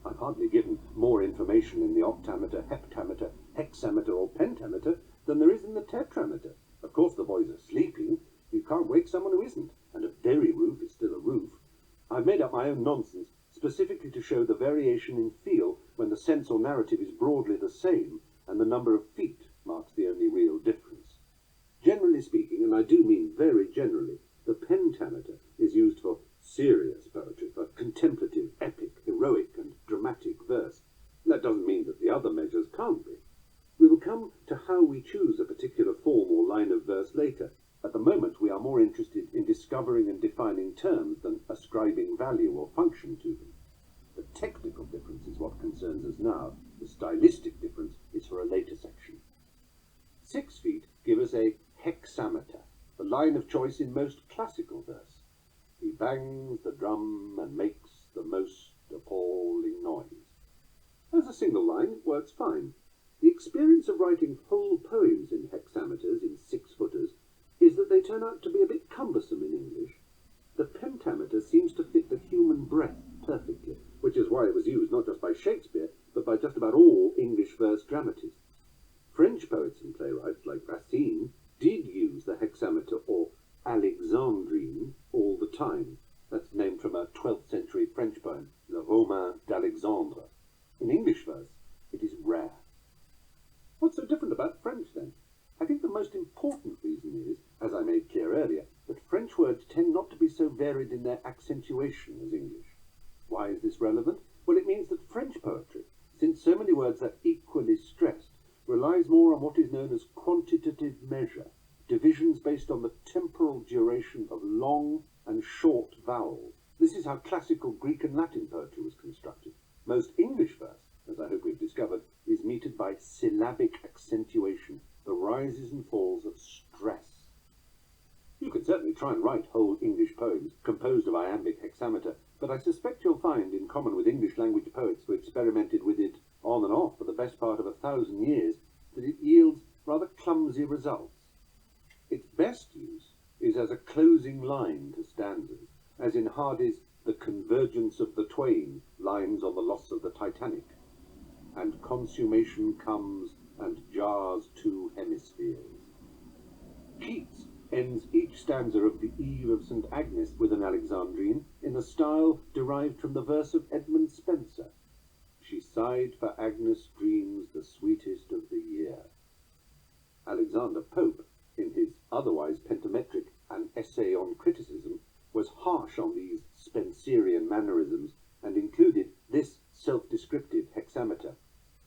I've hardly given more information in the octameter, heptameter, hexameter, or pentameter than there is in the tetrameter. Of course the boys are sleeping. You can't wake someone who isn't, and a very roof is still a roof. I've made up my own nonsense specifically to show the variation in feel when the sense or narrative is broadly the same and the number of feet marks the only real difference. Generally speaking, and I do mean very generally, the pentameter is used for serious poetry, for contemplative, epic, heroic, and dramatic verse. That doesn't mean that the other measures can't be. We will come to how we choose a particular form or line of verse later. At the moment, we are more interested in discovering and defining terms than ascribing value or function to them. The technical difference is what concerns us now. The stylistic difference is for a later section. 6 feet give us a hexameter, the line of choice in most classical verse. He bangs the drum and makes the most appalling single line works fine. The experience of writing whole poems in hexameters, in six-footers, is that they turn out to be a bit cumbersome in English. The pentameter seems to fit the human breath perfectly, which is why it was used not just by Shakespeare, but by just about all English verse dramatists. French poets and playwrights, like Racine, did use the hexameter or alexandrine all the time. That's named from a 12th century French poem, Le Roman d'Alexandre. In English verse, it is rare. What's so different about French, then? I think the most important reason is, as I made clear earlier, that French words tend not to be so varied in their accentuation as English. Why is this relevant? Well, it means that French poetry, since so many words are equally stressed, relies more on what is known as quantitative measure, divisions based on the temporal duration of long and short vowels. This is how classical Greek and Latin poetry was constructed. Most English verse, as I hope we've discovered, is metered by syllabic accentuation, the rises and falls of stress. You can certainly try and write whole English poems composed of iambic hexameter, but I suspect you'll find, in common with English language poets who experimented with it on and off for the best part of 1,000 years, that it yields rather clumsy results. Its best use is as a closing line to stanzas, as in Hardy's The Convergence of the Twain, lines on the loss of the Titanic. And consummation comes and jars two hemispheres. Keats ends each stanza of the Eve of St. Agnes with an Alexandrine in a style derived from the verse of Edmund Spenser. She sighed for Agnes' dreams the sweetest of the year. Alexander Pope, in his otherwise pentametric An Essay on Criticism, was harsh on these Spenserian mannerisms and included this self-descriptive hexameter.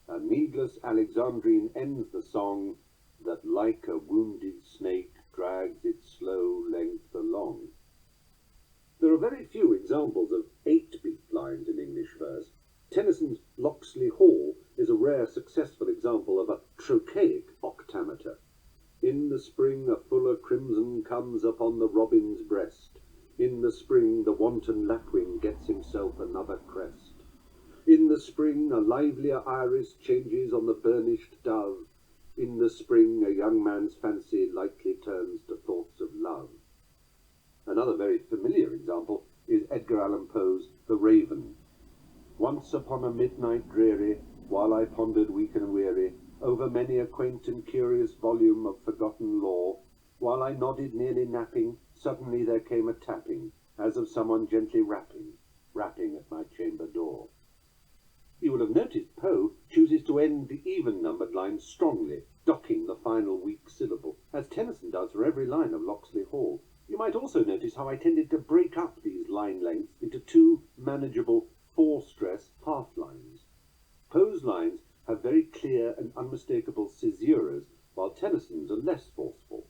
A needless Alexandrine ends the song that like a wounded snake drags its slow length along. There are very few examples of 8-beat lines in English verse. Tennyson's Locksley Hall is a rare successful example of a trochaic octameter. In the spring a fuller crimson comes upon the robin's breast. In the spring the wanton lapwing gets himself another crest. In the spring a livelier iris changes on the burnished dove. In the spring a young man's fancy lightly turns to thoughts of love. Another very familiar example is Edgar Allan Poe's The Raven. Once upon a midnight dreary, while I pondered weak and weary, over many a quaint and curious volume of forgotten lore, while I nodded nearly napping, suddenly there came a tapping, as of someone gently rapping at my chamber door. You will have noticed Poe chooses to end the even-numbered lines strongly, docking the final weak syllable, as Tennyson does for every line of Locksley Hall. You might also notice how I tended to break up these line lengths into two manageable four-stress half-lines. Poe's lines have very clear and unmistakable caesuras, while Tennyson's are less forceful.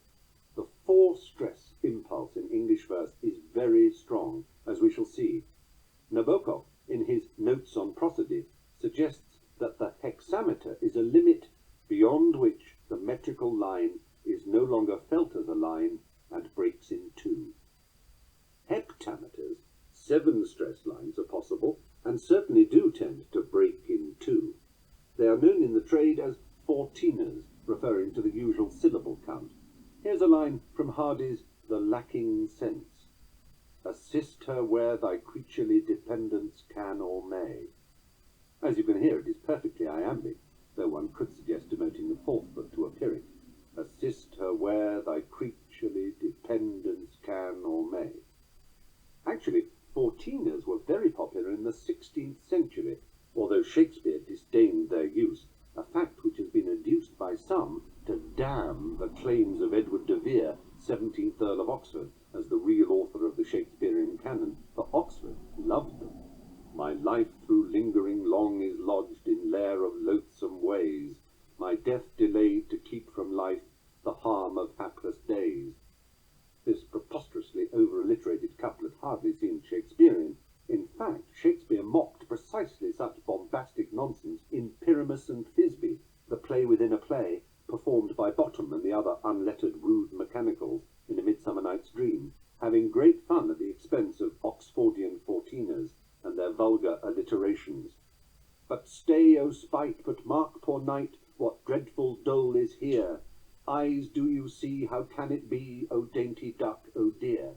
The four-stress impulse in English verse is very strong, as we shall see. Nabokov, in his Notes on Prosody, suggests that the hexameter is a limit beyond which the metrical line is no longer felt as a line and breaks in two. Heptameters, 7-stress lines, are possible and certainly do tend to break in two. They are known in the trade as 14ers, referring to the usual syllable count. Here's a line from Hardy's The Lacking Sense. Assist her where thy creaturely dependence can or may. As you can hear, it is perfectly iambic, though one could suggest demoting the fourth foot to a pyrrhic. Assist her where thy creaturely dependence can or may. Actually, 14ers were very popular in the 16th century, although Shakespeare disdained their use, a fact which has been adduced by some to damn the claims of Edward de Vere, 17th Earl of Oxford, as the real author of the Shakespearean canon, for Oxford loved them. My life through lingering long is lodged in lair of loathsome ways, my death delayed to keep from life the harm of hapless days. This preposterously over-alliterated couplet hardly seemed Shakespearean. In fact, Shakespeare mocked precisely such bombastic nonsense in Pyramus and Thisbe, the play within a play, performed by Bottom and the other unlettered rude mechanicals in A Midsummer Night's Dream, having great fun at the expense of Oxfordian 14ers and their vulgar alliterations. But stay, O spite, but mark, poor knight, what dreadful dole is here. Eyes, do you see, how can it be, O dainty duck, O dear?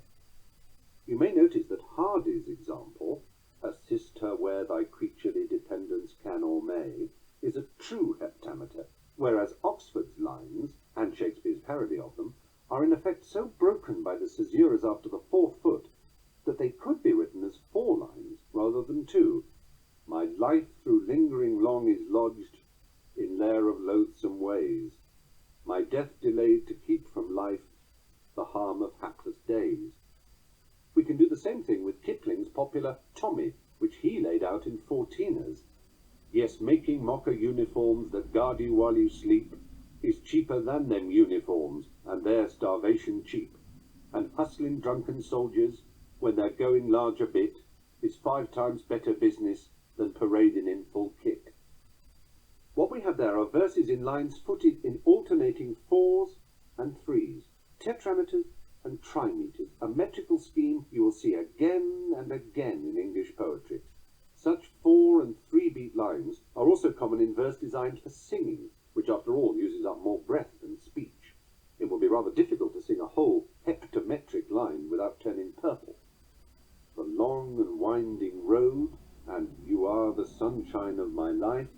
You may notice that Hardy's example, assist her where thy creaturely dependence can or may, is a true heptameter, whereas Oxford's lines, and Shakespeare's parody of them, are in effect so broken by the caesuras after the fourth foot that they could be written as 4 lines rather than 2. My life through lingering long is lodged in lair of loathsome ways, my death delayed to keep from life the harm of hapless days. We can do the same thing with Kipling's popular Tommy, which he laid out in 14ers. Yes, making mocker uniforms that guard you while you sleep is cheaper than them uniforms, and their starvation cheap. And hustling drunken soldiers, when they're going large a bit, is 5 times better business than parading in full kit. What we have there are verses in lines footed in alternating 4s and 3s, tetrameters and trimeters, a metrical scheme you will see again and again in English poetry. Such 4 and 3 beat lines are also common in verse designed for singing, which after all uses up more breath than speech. It will be rather difficult to sing a whole heptametric line without turning purple. The long and winding road, and you are the sunshine of my life,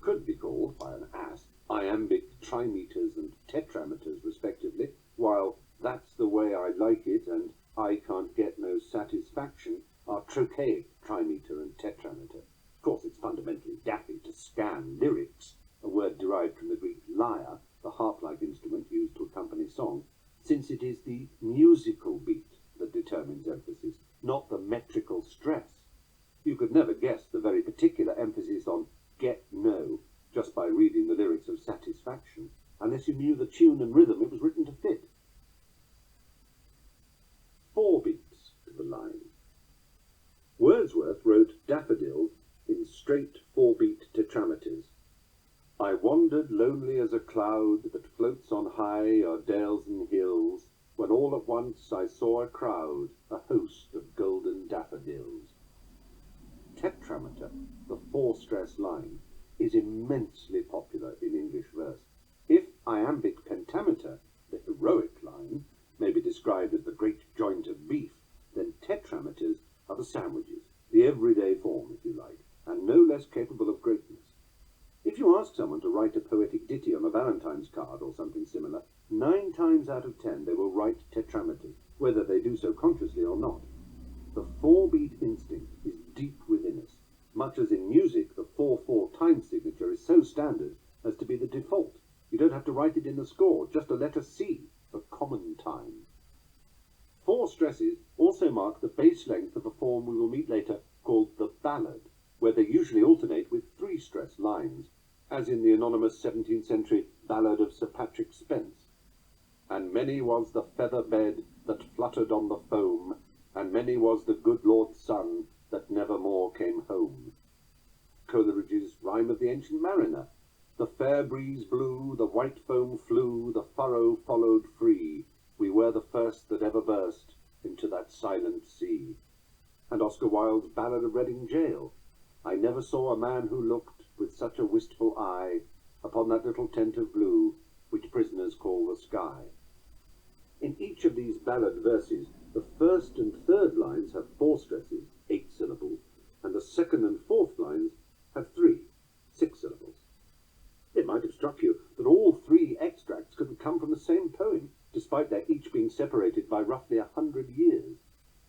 could be called, by an ass, iambic trimeters and tetrameters respectively, while that's the way I like it and I can't get no satisfaction are trochaic trimeter and tetrameter. Of course, it's fundamentally daffy to scan lyrics, a word derived from the Greek lyre, the harp-like instrument used to accompany song, since it is the musical beat that determines emphasis, not the metrical stress. You could never guess the very particular emphasis on get no just by reading the lyrics of Satisfaction, unless you knew the tune and rhythm it was written to fit. 4 beats to the line. Wordsworth wrote daffodils in straight 4-beat tetrameters. I wandered lonely as a cloud that floats on high o'er dales and hills, when all at once I saw a crowd, a host of golden daffodils. Tetrameter, the 4-stress line, is immensely popular in English verse. If iambic pentameter, the heroic line, may be described as the great joint of beef, then tetrameters are the sandwiches, the everyday form, if you like, and no less capable of greatness. If you ask someone to write a poetic ditty on a Valentine's card or something similar, 9 times out of 10 they will write tetrameters, whether they do so consciously or not. The 4-beat instinct is deep within us, much as in music the 4/4 time signature is so standard as to be the default. You don't have to write it in the score, just a letter C for common time. 4 stresses also mark the base length of a form we will meet later called the ballad, where they usually alternate with 3-stress lines, as in the anonymous 17th century Ballad of Sir Patrick Spence. And many was the feather bed that fluttered on the foam, and many was the good Lord's son that never more came home. Coleridge's Rhyme of the Ancient Mariner. The fair breeze blew, the white foam flew, the furrow followed free. We were the first that ever burst into that silent sea. And Oscar Wilde's Ballad of Reading Gaol. I never saw a man who looked with such a wistful eye upon that little tent of blue, which prisoners call the sky. In each of these ballad verses, the first and third lines have 4 stresses, 8 syllables, and the second and fourth lines have 3, 6 syllables. It might have struck you that all 3 extracts could come from the same poem, despite their each being separated by roughly 100 years.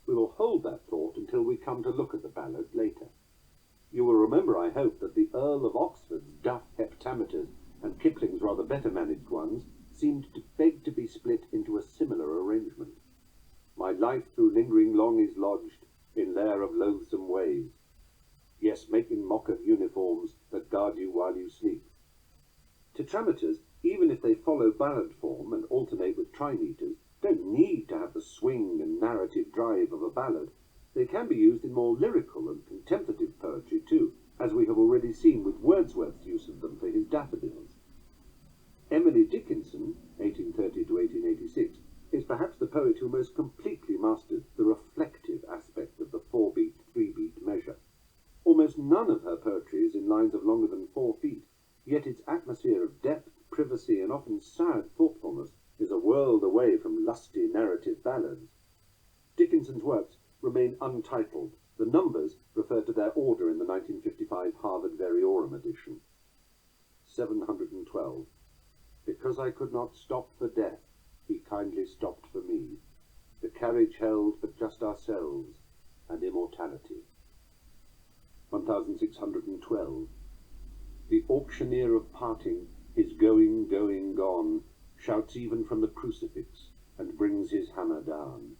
We will hold that thought until we come to look at the ballad later. You will remember, I hope, that the Earl of Oxford's duff heptameters and Kipling's rather better managed ones seemed to beg to be split into a similar arrangement. My life through lingering long is lodged in lair of loathsome ways. Yes, making mock of uniforms that guard you while you sleep. Tetrameters, even if they follow ballad form and alternate with trimeters, don't need to have the swing and narrative drive of a ballad. They can be used in more lyrical and contemplative poetry too, as we have already seen with Wordsworth's use of them for his daffodils. Emily Dickinson, 1830 to 1886, is perhaps the poet who most completely mastered the reflective aspect of the 4-beat, 3-beat measure. Almost none of her poetry is in lines of longer than 4 feet, yet its atmosphere of depth, privacy, and often sad thoughtfulness is a world away from lusty narrative ballads. Dickinson's works remain untitled. The numbers refer to their order in the 1955 Harvard Variorum edition. 712. Because I could not stop for death, he kindly stopped for me. The carriage held but just ourselves and immortality. 1612. The auctioneer of parting, his going, going, gone, shouts even from the crucifix, and brings his hammer down.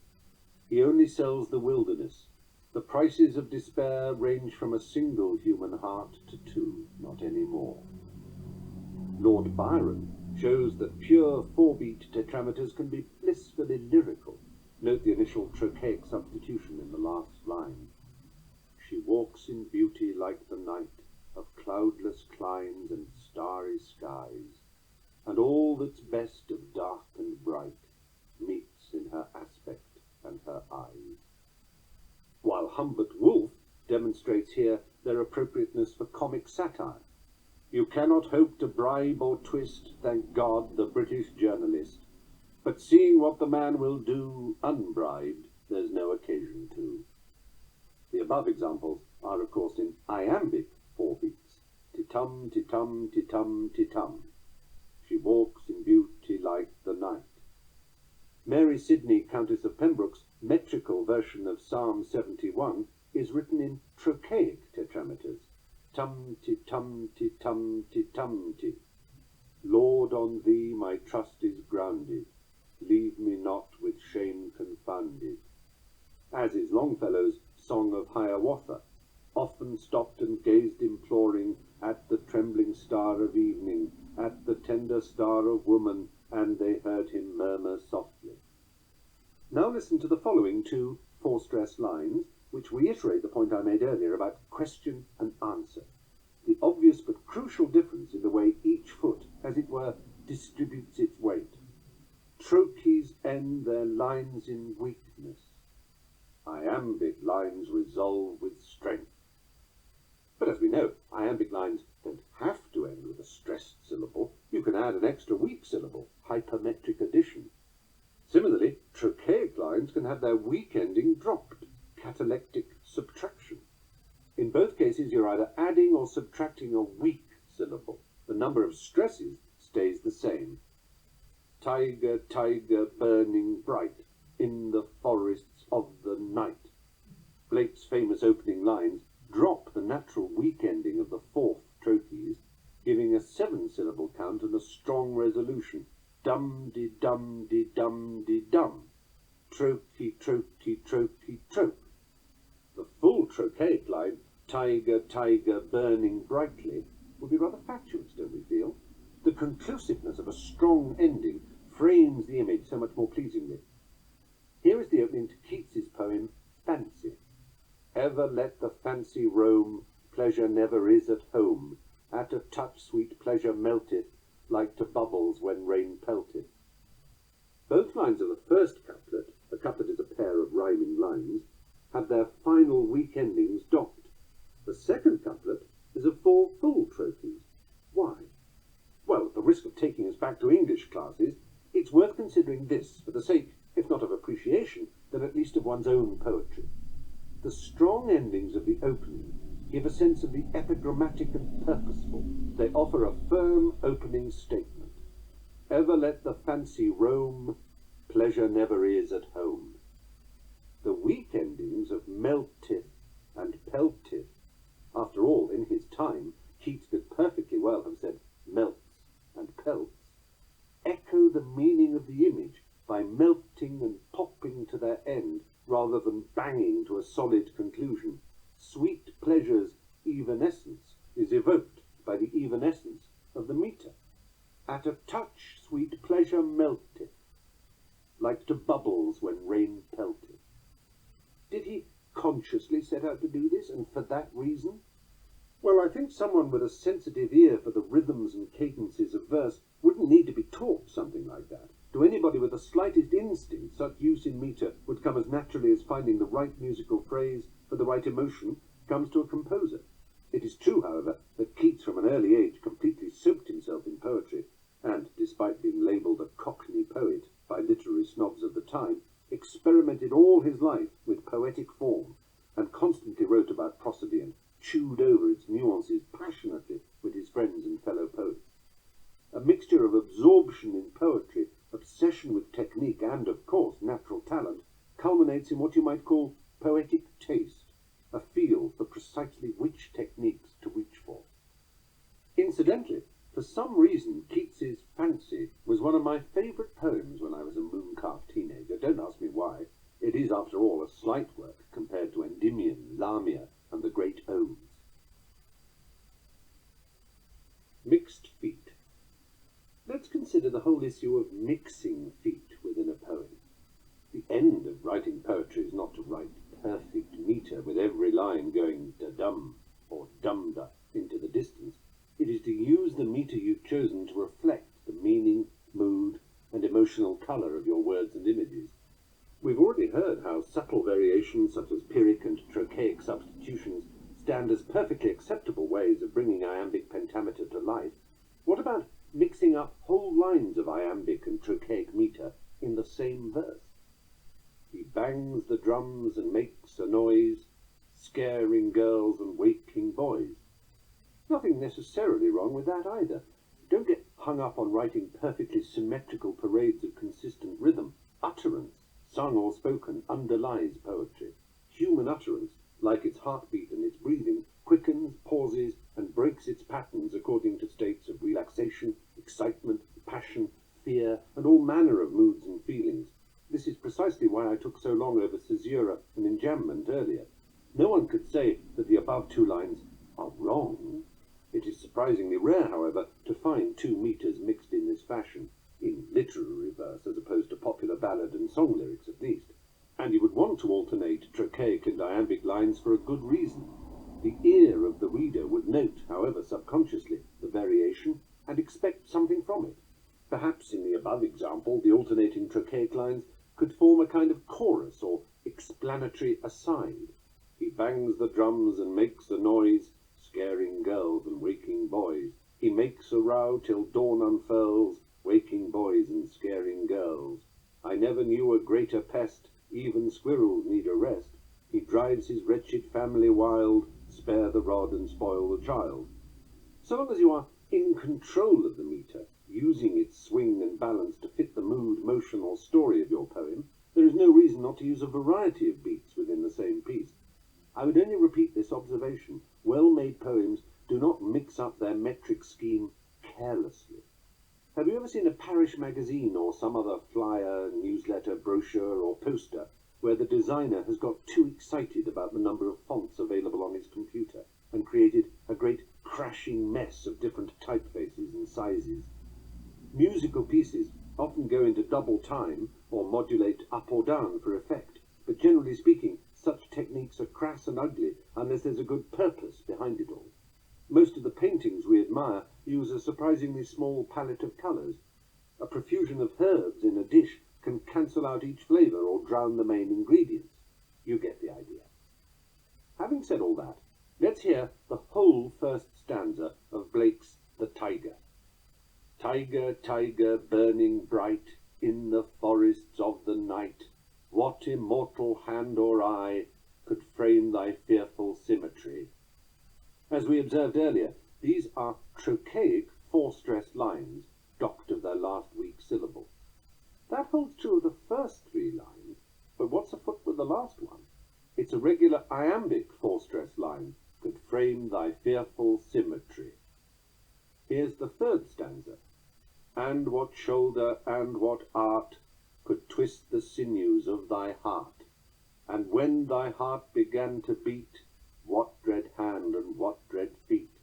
He only sells the wilderness. The prices of despair range from a single human heart to 2, not any more. Lord Byron shows that pure 4-beat tetrameters can be blissfully lyrical. Note the initial trochaic substitution in the last line. She walks in beauty like the night of cloudless climes and starry skies, and all that's best of dark and bright meets in her aspect and her eyes. While Humbert Woolf demonstrates here their appropriateness for comic satire. You cannot hope to bribe or twist, thank God, the British journalist, but seeing what the man will do unbribed, there's no occasion to. The above examples are, of course, in iambic 4 beats. Ti-tum, ti-tum, ti-tum, ti-tum. She walks in beauty like the night. Mary Sidney, Countess of Pembroke's metrical version of Psalm 71 is written in trochaic tetrameters. Tum, ti, tum, ti, tum, ti, tum, ti. Lord, on thee my trust is grounded. Leave me not with shame confounded. As is Longfellow's Song of Hiawatha, often stopped and gazed imploring at the trembling star of evening, at the tender star of woman, and they heard him murmur softly. Now listen to the following 2 4-stress lines, which reiterate the point I made earlier about question and answer, the obvious but crucial difference in the way each foot, as it were, distributes its weight. Trochees end their lines in weakness. Iambic lines resolve with strength. But as we know, iambic lines don't have to end with a stressed syllable. You can add an extra weak syllable, hypermetric addition. Similarly, trochaic lines can have their weak ending dropped, catalectic subtraction. In both cases, you're either adding or subtracting a weak syllable. The number of stresses stays the same. Tiger, tiger, burning bright, in the forests of the night. Blake's famous opening lines drop the natural weak ending of the 4th trochees, giving a 7-syllable count and a strong resolution. Dum-de-dum-de-dum-de-dum. Trochee, trochee, trochee, trope. The full trochaic line, tiger, tiger, burning brightly, would be rather fatuous, don't we feel? The conclusiveness of a strong ending frames the image so much more pleasingly. Here is the opening to Keats's poem, Fancy. Ever let the fancy roam, pleasure never is at home. At a touch sweet pleasure melteth, like to bubbles when rain pelteth. Both lines of the first couplet, a couplet is a pair of rhyming lines, have their final weak endings docked. The second couplet is of 4 full trochees. Why? Well, at the risk of taking us back to English classes, it's worth considering this for the sake, if not of appreciation, then at least of one's own poetry. The strong endings of the opening give a sense of the epigrammatic and purposeful. They offer a firm opening statement. Ever let the fancy roam, pleasure never is at home. The weak endings of melteth and pelteth, after all, in his time, Keats could perfectly well have said melts and pelts, echo the meaning of the image by melting and popping to their end rather than banging to a solid conclusion. Sweet pleasure's evanescence is evoked by the evanescence of the meter. At a touch sweet pleasure melteth, like to bubbles when rain pelteth. Did he consciously set out to do this, and for that reason? Well, I think someone with a sensitive ear for the rhythms and cadences of verse wouldn't need to be taught something like that. To anybody with the slightest instinct, such use in meter would come as naturally as finding the right musical phrase for the right emotion, comes to a composer. It is true, however, that Keats from an early age completely soaked himself in poetry, and, despite being labelled a Cockney poet by literary snobs of the time, experimented all his life with poetic form, and constantly wrote about prosody and chewed over its nuances passionately with his friends and fellow poets. A mixture of absorption in poetry, obsession with technique, and, of course, natural talent, culminates in what you might call poetic taste, a feel for precisely which techniques to reach for. Incidentally, for some reason, Keats's Fancy was one of my favourite poems when I was a moon-calf teenager. Don't ask me why. It is, after all, a slight work compared to Endymion, Lamia, and the great Odes. Mixed feet. Let's consider the whole issue of mixing feet within a poem. The end of writing poetry is not to write perfect metre with every line going da-dum or dum-da into the distance. It is to use the metre you've chosen to reflect the meaning, mood, and emotional colour of your words and images. We've already heard how subtle variations such as Pyrrhic and Trochaic substitutions stand as perfectly acceptable ways of bringing iambic pentameter to life. What about mixing up whole lines of iambic and Trochaic metre in the same verse? He bangs the drums and makes a noise, scaring girls and waking boys. Nothing necessarily wrong with that either. Don't get hung up on writing perfectly symmetrical parades of consistent rhythm. Utterance, sung or spoken, underlies poetry. Human utterance, like its heartbeat and its breathing, quickens, pauses, and breaks its patterns according to states of relaxation, excitement, passion, fear, and all manner of moods and feelings. This is precisely why I took so long over caesura and enjambment earlier. No one could say that the above two lines are wrong. It is surprisingly rare, however, to find two metres mixed in this fashion, in literary verse as opposed to popular ballad and song lyrics at least. And you would want to alternate trochaic and iambic lines for a good reason. The ear of the reader would note, however subconsciously, the variation and expect something from it. Perhaps in the above example, the alternating trochaic lines could form a kind of chorus or explanatory aside. He bangs the drums and makes a noise, scaring girls and waking boys. He makes a row till dawn unfurls, waking boys and scaring girls. I never knew a greater pest, even squirrels need a rest. He drives his wretched family wild, spare the rod and spoil the child. So long as you are in control of the metre, using its swing and balance to fit the mood, motion, or story of your poem, there is no reason not to use a variety of beats within the same piece. I would only repeat this observation. Well-made poems do not mix up their metric scheme carelessly. Have you ever seen a parish magazine or some other flyer, newsletter, brochure, or poster where the designer has got too excited about the number of fonts available on his computer and created a great crashing mess of different typefaces and sizes? Musical pieces often go into double time or modulate up or down for effect, but generally speaking, such techniques are crass and ugly unless there's a good purpose behind it all. Most of the paintings we admire use a surprisingly small palette of colours. A profusion of herbs in a dish can cancel out each flavour or drown the main ingredients. You get the idea. Having said all that, let's hear the whole first stanza of Blake's The Tiger. Tiger, tiger, burning bright in the forests of the night, what immortal hand or eye could frame thy fearful symmetry? As we observed earlier, these are trochaic four-stressed lines, docked of their last weak syllable. That holds true of the first three lines, but what's afoot with the last one? It's a regular iambic four-stressed line, could frame thy fearful symmetry. Here's the third stanza. And what shoulder and what art could twist the sinews of thy heart? And when thy heart began to beat, what dread hand and what dread feet?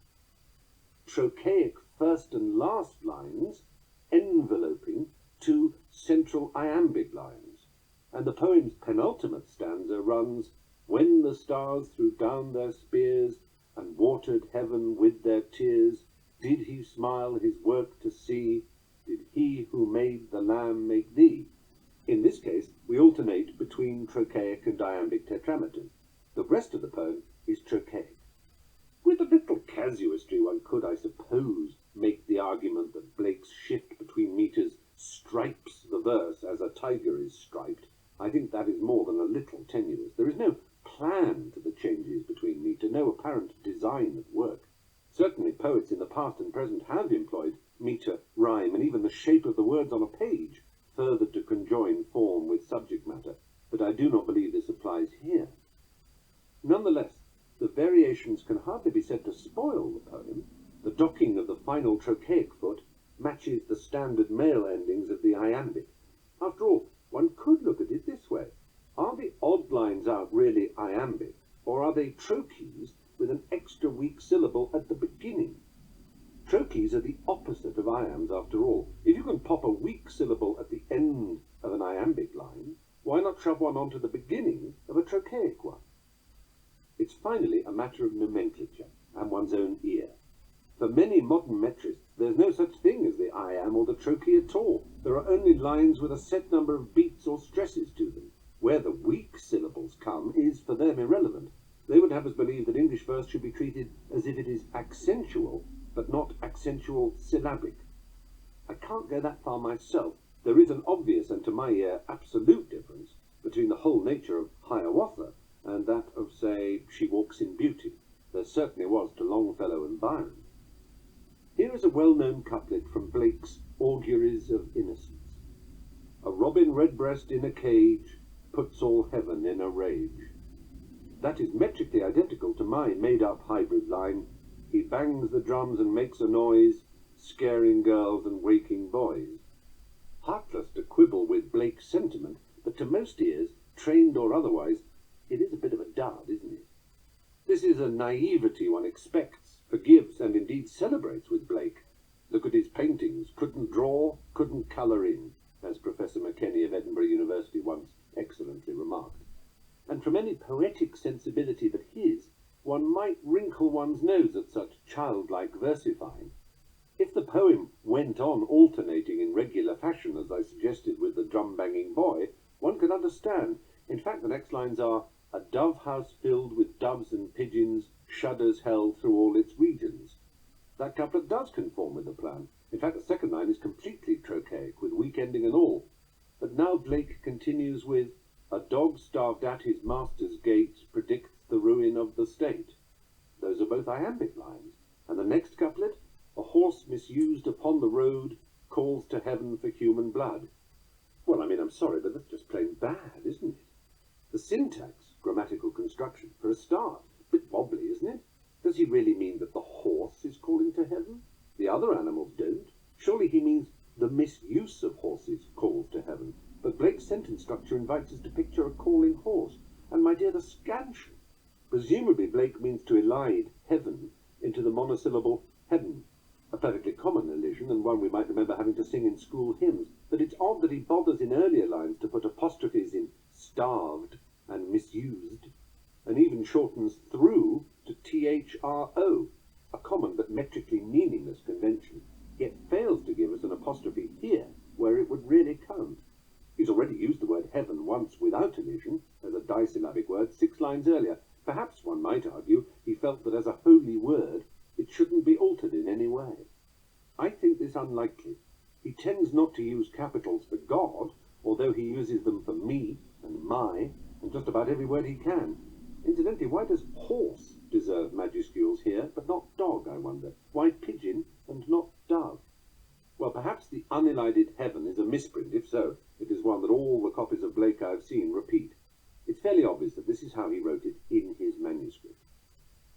Trochaic first and last lines enveloping two central iambic lines, and the poem's penultimate stanza runs, when the stars threw down their spears and watered heaven with their tears, did he smile his work to see? Did he who made the lamb make thee? In this case, we alternate between trochaic and iambic tetrameters. The rest of the poem is Trochaic. With a little casuistry one could, I suppose, make the argument that Blake's shift between meters stripes the verse as a tiger is striped. I think that is more than a little tenuous. There is no plan to the changes between meter, no apparent design at work. Certainly poets in the past and present have employed meter, rhyme, and even the shape of the words on a page, further to conjoin form with subject matter, but I do not believe this applies here. Nonetheless, the variations can hardly be said to spoil the poem. The docking of the final trochaic foot matches the standard male endings of the iambic. After all, one could look at it this way. Are the odd lines out really iambic, or are they trochees with an extra weak syllable at the beginning? Trochees are the opposite of iambs, after all. If you can pop a weak syllable at the end of an iambic line, why not shove one onto the beginning of a trochaic one? It's finally a matter of nomenclature and one's own ear. For many modern metrists, there's no such thing as the iamb or the trochee at all. There are only lines with a set number of beats or stresses to them. Where the weak syllables come is, for them, irrelevant. They would have us believe that English verse should be treated as if it is accentual, but not accentual syllabic. I can't go that far myself. There is an obvious and, to my ear, absolute difference between the whole nature of Hiawatha and that of, say, She Walks in Beauty. There certainly was to Longfellow and Byron. Here is a well-known couplet from Blake's Auguries of Innocence. A robin redbreast in a cage puts all heaven in a rage. That is metrically identical to my made-up hybrid line, he bangs the drums and makes a noise, scaring girls and waking boys. Heartless to quibble with Blake's sentiment, but to most ears, trained or otherwise, it is a bit of a dud, isn't it? This is a naivety one expects, forgives, and indeed celebrates with Blake. Look at his paintings, couldn't draw, couldn't colour in, as Professor Mackenny of Edinburgh University once excellently remarked. And from any poetic sensibility but his, one might wrinkle one's nose at such childlike versifying. If the poem went on alternating in regular fashion, as I suggested with the drum-banging boy, one could understand. In fact, the next lines are, a dove-house filled with doves and pigeons, shudders held through all its regions. That couplet does conform with the plan. In fact, the second line is completely trochaic, with weak ending and all. But now Blake continues with, a dog starved at his master's gate predicts the ruin of the state. Those are both iambic lines. And the next couplet, a horse misused upon the road calls to heaven for human blood. Well, I mean, I'm sorry, but that's just plain bad, isn't it? The syntax, grammatical construction, for a start, a bit wobbly, isn't it? Does he really mean that the horse is calling to heaven? The other animals don't. Surely he means the misuse of horses calls to heaven. But Blake's sentence structure invites us to picture a calling horse. And, my dear, the scansion. Presumably Blake means to elide heaven into the monosyllable heaven. A perfectly common elision, and one we might remember having to sing in school hymns. But it's odd that he bothers in earlier lines to put apostrophes in starved and misused, and even shortens through to thro, a common but metrically meaningless convention, yet fails to give us an apostrophe here where it would really count. He's already used the word heaven once without elision, as a disyllabic word, 6 lines earlier. Perhaps, one might argue, he felt that as a holy word, it shouldn't be altered in any way. I think this unlikely. He tends not to use capitals for God, although he uses them for me and my, and just about every word he can. Incidentally, why does horse deserve majuscules here, but not dog, I wonder? Why pigeon and not dove? Well, perhaps the unelided heaven is a misprint. If so, it is one that all the copies of Blake I've seen repeat. It's fairly obvious that this is how he wrote it in his manuscript.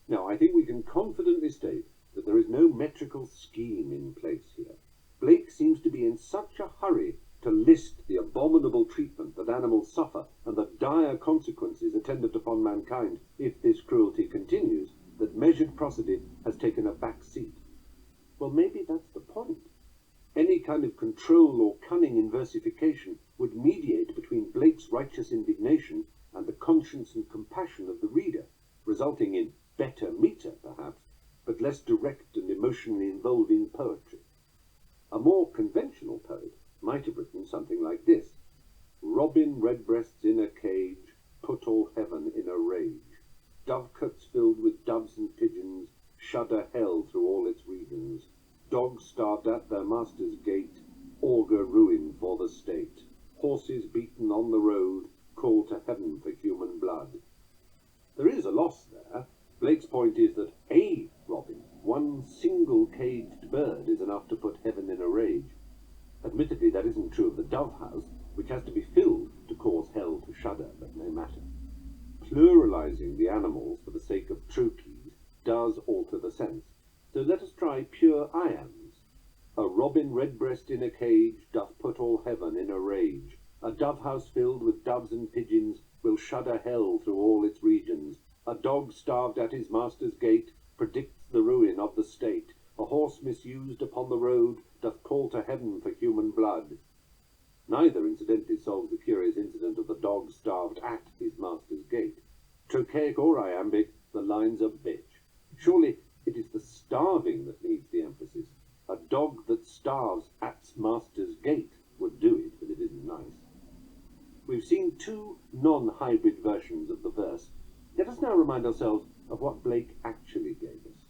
Now, I think we can confidently state that there is no metrical scheme in place here. Blake seems to be in such a hurry to list the abominable treatment that animals suffer and the dire consequences attendant upon mankind if this cruelty continues, that measured prosody has taken a back seat. Well, maybe that's the point. Any kind of control or cunning in versification would mediate between Blake's righteous indignation and the conscience and compassion of the reader, resulting in better meter, perhaps, but less direct and emotionally involving poetry. A more conventional poet might have written something like this: Robin redbreasts in a cage, put all heaven in a rage. Dovecotes filled with doves and pigeons shudder hell through all its regions. Dogs starved at their master's gate augur ruin for the state. Horses beaten on the road call to heaven for human blood. There is a loss there. Blake's point is that a robin, one single caged bird, is enough to put heaven in a rage. Admittedly, that isn't true of the dove house, which has to be filled to cause hell to shudder, but no matter. Pluralizing the animals for the sake of trochees does alter the sense. So let us try pure iambs. A robin redbreast in a cage doth put all heaven in a rage. A dove house filled with doves and pigeons will shudder hell through all its regions. A dog starved at his master's gate predicts the ruin of the state. A horse misused upon the road doth call to heaven for human blood. Neither, incidentally, solves the curious incident of the dog starved at his master's gate. Trochaic or iambic, the lines are bitch. Surely it is the starving that needs the emphasis. A dog that starves at's master's gate would do it, but it isn't nice. We've seen two non-hybrid versions of the verse. Let us now remind ourselves of what Blake actually gave us.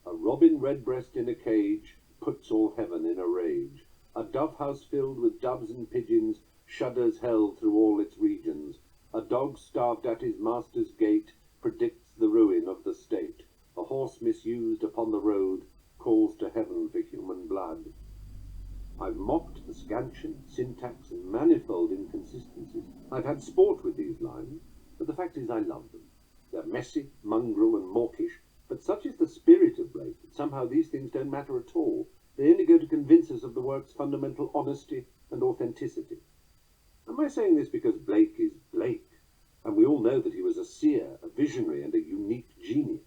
A robin redbreast in a cage puts all heaven in a rage. A dove house filled with doves and pigeons shudders hell through all its regions. A dog starved at his master's gate predicts the ruin of the state. A horse misused upon the road calls to heaven for human blood. I've mocked the scansion, syntax, and manifold inconsistencies. I've had sport with these lines, but the fact is I love them. They're messy, mongrel, and mawkish, but such is the spirit of Blake that somehow these things don't matter at all. They only go to convince us of the work's fundamental honesty and authenticity. Am I saying this because Blake is Blake, and we all know that he was a seer, a visionary, and a unique genius?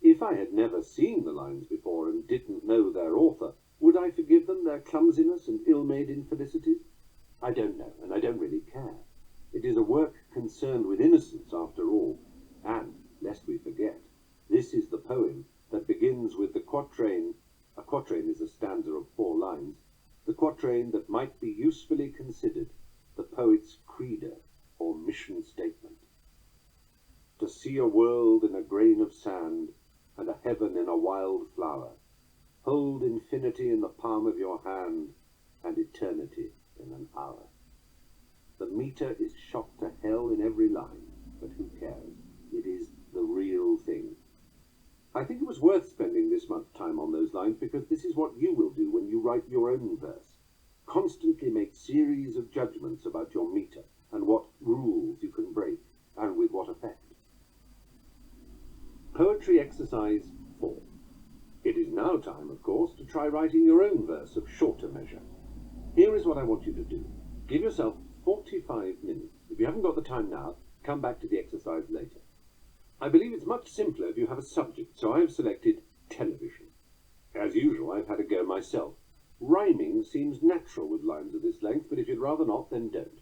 If I had never seen the lines before and didn't know their author, would I forgive them their clumsiness and ill-made infelicities? I don't know, and I don't really care. It is a work concerned with innocence, after all, and, lest we forget, this is the poem that begins with the quatrain. A quatrain is a stanza of 4 lines. The quatrain that might be usefully considered the poet's credo or mission statement. To see a world in a grain of sand and a heaven in a wild flower. Hold infinity in the palm of your hand and eternity in an hour. The meter is shot to hell in every line, but who cares? It is the real thing. I think it was worth spending this much time on those lines because this is what you will do when you write your own verse. Constantly make series of judgments about your meter and what rules you can break and with what effect. Poetry exercise 4. It is now time, of course, to try writing your own verse of shorter measure. Here is what I want you to do. Give yourself 45 minutes. If you haven't got the time now, come back to the exercise later. I believe it's much simpler if you have a subject, so I have selected television. As usual, I've had a go myself. Rhyming seems natural with lines of this length, but if you'd rather not, then don't.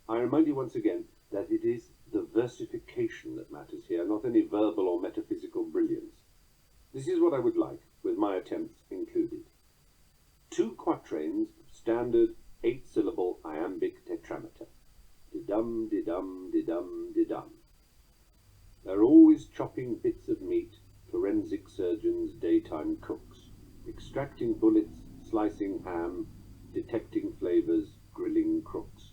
I remind you once again that it is the versification that matters here, not any verbal or metaphysical brilliance. This is what I would like, with my attempts included. 2 quatrains of standard 8-syllable iambic tetrameter. Di-dum, di-dum, di-dum, di-dum. They're always chopping bits of meat, forensic surgeons, daytime cooks, extracting bullets, slicing ham, detecting flavours, grilling crooks.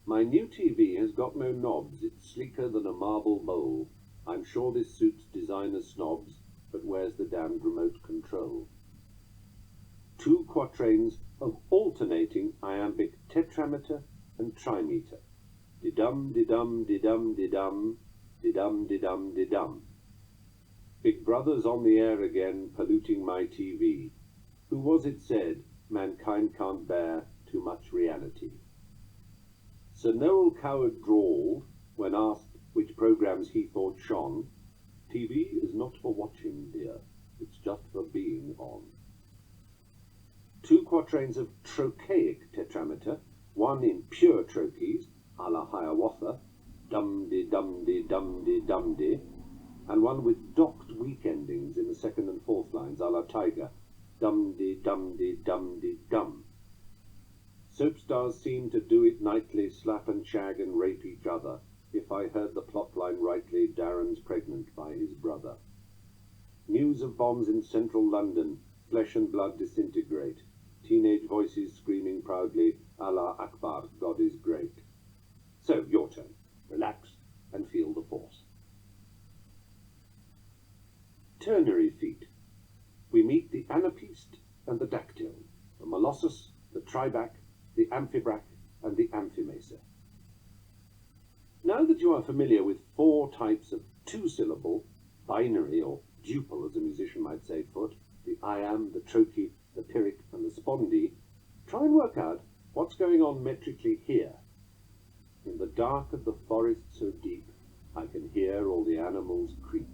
My new TV has got no knobs, it's sleeker than a marble bowl. I'm sure this suits designer snobs, but where's the damned remote control? 2 quatrains of alternating iambic tetrameter and trimeter. Di-dum, di-dum, di-dum, di-dum, di-dum, di-dum, di-dum. Big Brother's on the air again, polluting my TV. Who was it said, mankind can't bear too much reality? Sir Noel Coward drawled, when asked which programmes he thought shone, TV is not for watching, dear, it's just for being on. 2 quatrains of Trochaic Tetrameter, one in pure trochees, a la Hiawatha, dum-de-dum-de-dum-de-dum-de, and one with docked weak endings in the 2nd and 4th lines, a la Tiger, dum-de-dum-de-dum-de-dum. Soap stars seem to do it nightly, slap and shag and rape each other. if I heard the plot line rightly, Darren's pregnant by his brother. News of bombs in central London, flesh and blood disintegrate. Teenage voices screaming proudly, Allah Akbar, God is great. So, your turn. Relax and feel the force. Ternary feet. We meet the anapest and the dactyl, the molossus, the tribac, the amphibrac, and the amphimacer. Now that you are familiar with 4 types of 2-syllable, binary or duple as a musician might say, foot, the iamb, the trochee, the pyrrhic, and the spondee, try and work out what's going on metrically here. In the dark of the forest so deep, I can hear all the animals creep.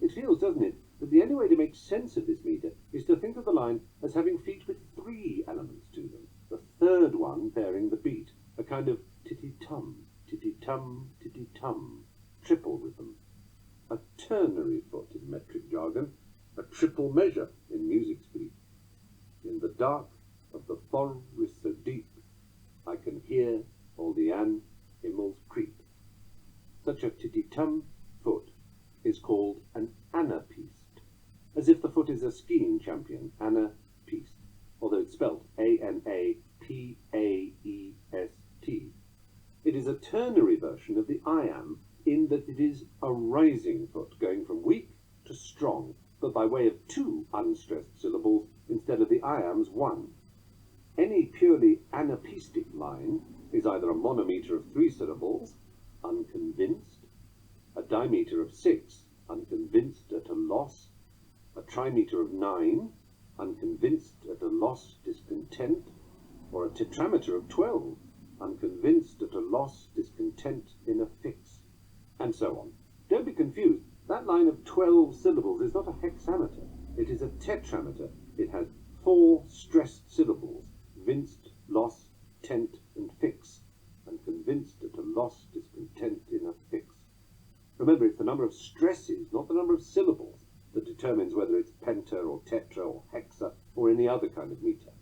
It feels, doesn't it, that the only way to make sense of this meter is to think of the line as having feet with 3 elements to them, the third one bearing the beat, a kind of titty-tum, titty-tum, titty-tum, triple rhythm. A ternary foot in metric jargon, a triple measure in music speak. In the dark of the forest so deep, I can hear all the animals creep. Such a titty-tum foot is called an anapest, as if the foot is a skiing champion, anapest, although it's spelt A-N-A-P-A-E-S-T. It is a ternary version of the iamb in that it is a rising foot, going from weak to strong, but by way of 2 unstressed syllables instead of the iamb's 1. Any purely anapestic line is either a monometer of 3 syllables, unconvinced, a dimeter of 6, unconvinced at a loss, a trimeter of 9, unconvinced at a loss, discontent, or a tetrameter of 12, unconvinced at a loss, discontent in a fix, and so on. Don't be confused. That line of 12 syllables is not a hexameter. It is a tetrameter. It has 4 stressed syllables, vinced, loss, tent, and fix, and convinced at a loss, discontent in a fix. Remember, it's the number of stresses, not the number of syllables, that determines whether it's penta or tetra or hexa or any other kind of meter.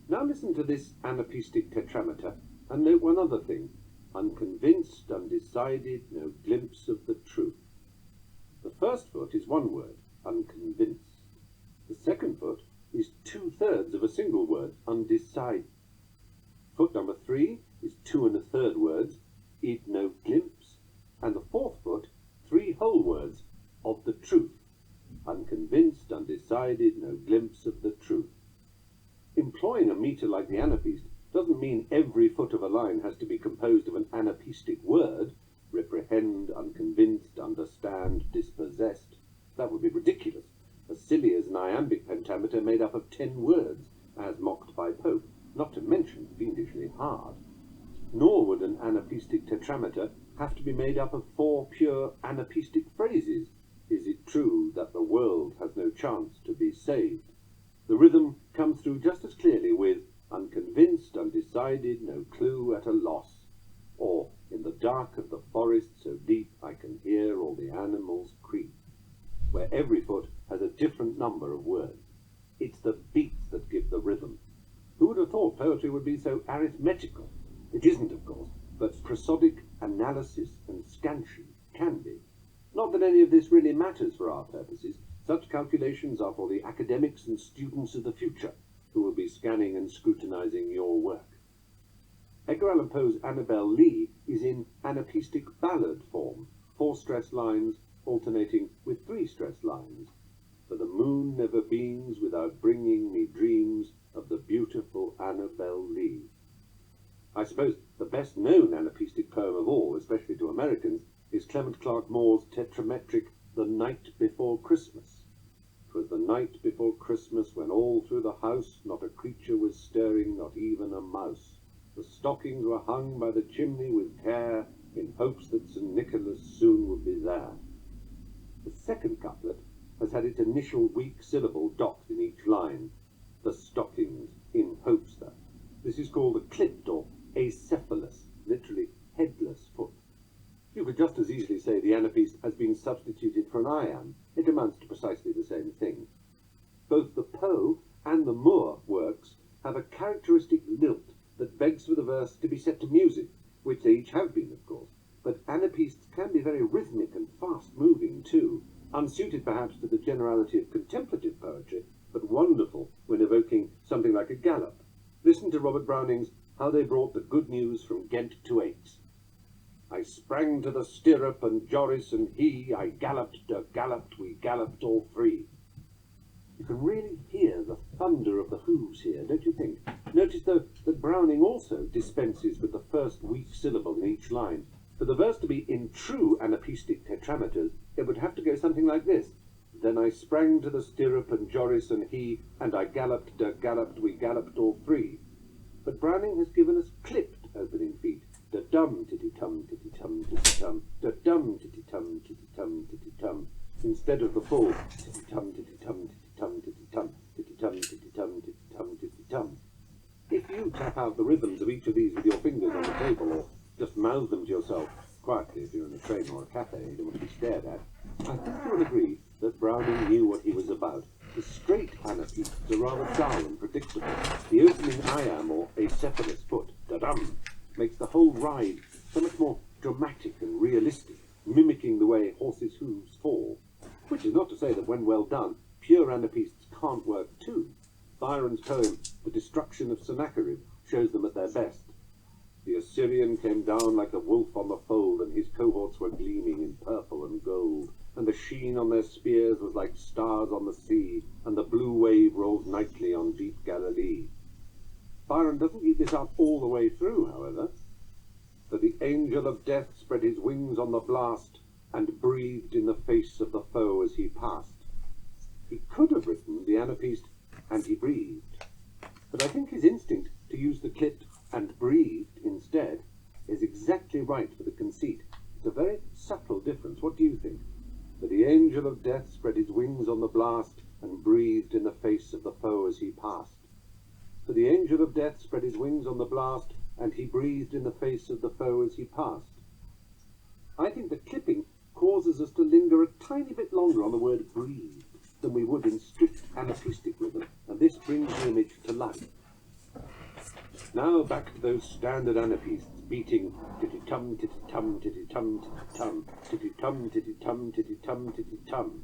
Now listen to this anapestic tetrameter and note one other thing. Unconvinced, undecided, no glimpse of the truth. The first foot is one word, unconvinced. The second foot is 2/3 of a single word, undecided. Foot number 3 is 2 1/3 words, id no glimpse. And the fourth foot, 3 whole words, of the truth. Unconvinced, undecided, no glimpse of the truth. Employing a meter like the anapest doesn't mean every foot of a line has to be composed of an anapestic word, reprehend, unconvinced, understand, dispossessed. That would be ridiculous, as silly as an iambic pentameter made up of 10 words, as mocked by Pope, not to mention fiendishly hard. Nor would an anapestic tetrameter have to be made up of 4 pure anapestic phrases. Is it true that the world has no chance to be saved? The rhythm comes through just as clearly with unconvinced, undecided, no clue, at a loss, or in the dark of the forest so deep I can hear all the animals creep, where every foot has a different number of words. It's the beats that give the rhythm. Who would have thought poetry would be so arithmetical? It isn't, of course, but prosodic analysis and scansion can be. Not that any of this really matters for our purposes. Such calculations are for the academics and students of the future, who will be scanning and scrutinizing your work. Edgar Allan Poe's Annabel Lee is in anapestic ballad form, 4 stressed lines alternating with 3 stressed lines. For the moon never beams without bringing me dreams of the beautiful Annabel Lee. I suppose the best known anapestic poem of all, especially to Americans, is Clement Clarke Moore's tetrametric The Night Before Christmas. 'Twas the night before Christmas, when all through the house not a creature was stirring, not even a mouse. The stockings were hung by the chimney with care, in hopes that St. Nicholas soon would be there. The second couplet has had its initial weak syllable docked in each line. The stockings, in hopes that. This is called a clipped or acephalous, literally headless foot. You could just as easily say the anapest has been substituted for an iamb. It amounts to precisely the same thing. Both the Poe and the Moore works have a characteristic lilt that begs for the verse to be set to music, which they each have been, of course. unsuited perhaps to the generality of contemplative poetry, but wonderful when evoking something like a gallop. Listen to Robert Browning's How They Brought the Good News from Ghent to Aix. I sprang to the stirrup, and Joris and he, I galloped, we galloped all three. You can really hear the thunder of the hooves here, don't you think? Notice, though, that Browning also dispenses with the first weak syllable in each line. For the verse to be in true Anapestic tetrameters, it would have to go something like this. Then I sprang to the stirrup, and Joris and he, and I galloped, we galloped all three. But Browning has given us clipped opening feet. Da-dum, titty-tum, titty-tum, titty-tum, da-dum, titty-tum, titty-tum, titty-tum, instead of the full titty-tum, titty-tum, titty-tum, titty-tum, titty-tum, titty-tum, titty-tum, titty-tum. If you tap out the rhythms of each of these with your fingers on the table, or just mouth them to yourself quietly if you're in a train or a cafe, you don't want to be stared at, I think you'll agree that Browning knew what he was about. The straight anapestes are rather dull and predictable. The opening I-am or acephalous foot, da-dum, makes the whole ride so much more dramatic and realistic, mimicking the way horses' hooves fall. Which is not to say that when well done, pure anapestes can't work too. Byron's poem, The Destruction of Sennacherib, shows them at their best. The Assyrian came down like a wolf on the fold, and his cohorts were gleaming in purple and gold, and the sheen on their spears was like stars on the sea, and the blue wave rolled nightly on deep Galilee. Byron doesn't keep this up all the way through, however. For the angel of death spread his wings on the blast, and breathed in the face of the foe as he passed. He could have written the anapeste, and he breathed. But I think his instinct to use the clipped and breathed instead is exactly right for the conceit. It's a very subtle difference. What do you think? For the angel of death spread his wings on the blast, and breathed in the face of the foe as he passed. For the angel of death spread his wings on the blast, and he breathed in the face of the foe as he passed. I think the clipping causes us to linger a tiny bit longer on the word breathed than we would in strict anapestic rhythm, and this brings the image to life. Now back to those standard anapestes, beating titty-tum, titty-tum, titty-tum, titty-tum, titty-tum, titty-tum, titty-tum, titty-tum.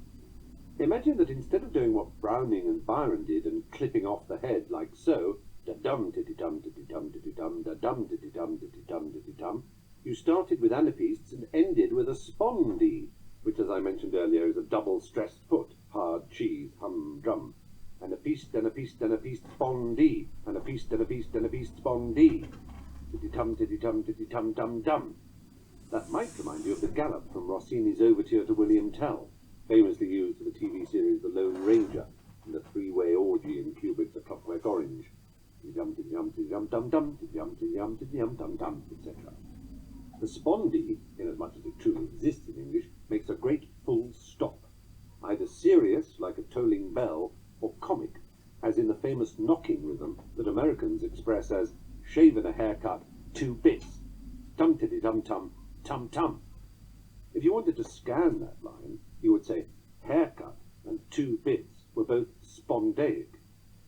Imagine that instead of doing what Browning and Byron did and clipping off the head like so, da-dum, titty-tum, titty-tum, titty-tum, da-dum, titty-tum, titty-tum, titty-tum, you started with anapestes and ended with a spondee, which, as I mentioned earlier, is a double-stressed foot, hard cheese, hum, drum. Anapeste, anapeste, anapeste, spondee, anapeste, anapeste, anapeste, spondee. Titty-tum, titty-tum, titty-tum, dum-dum. That might remind you of the gallop from Rossini's Overture to William Tell, famously used for the TV series The Lone Ranger, and the three-way orgy in Kubrick's A Clockwork Orange. Titty-dum, titty-dum, titty-dum, dum-dum, titty-dum, titty-dum, titty-dum, dum-dum, etc. The spondee, inasmuch as it truly exists in English, makes a great full stop, either serious, like a tolling bell, or comic, as in the famous knocking rhythm that Americans express as shaven a haircut, 2 bits, tum-titty-tum-tum, tum-tum. If you wanted to scan that line, you would say haircut and 2 bits were both spondaic.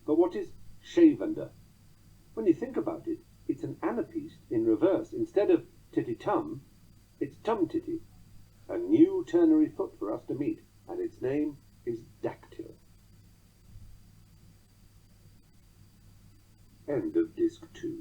But what is shavender? When you think about it, it's an anapeste in reverse. Instead of titty-tum, it's tum-titty, a new ternary foot for us to meet, and its name is dactyl. End of Disc 2.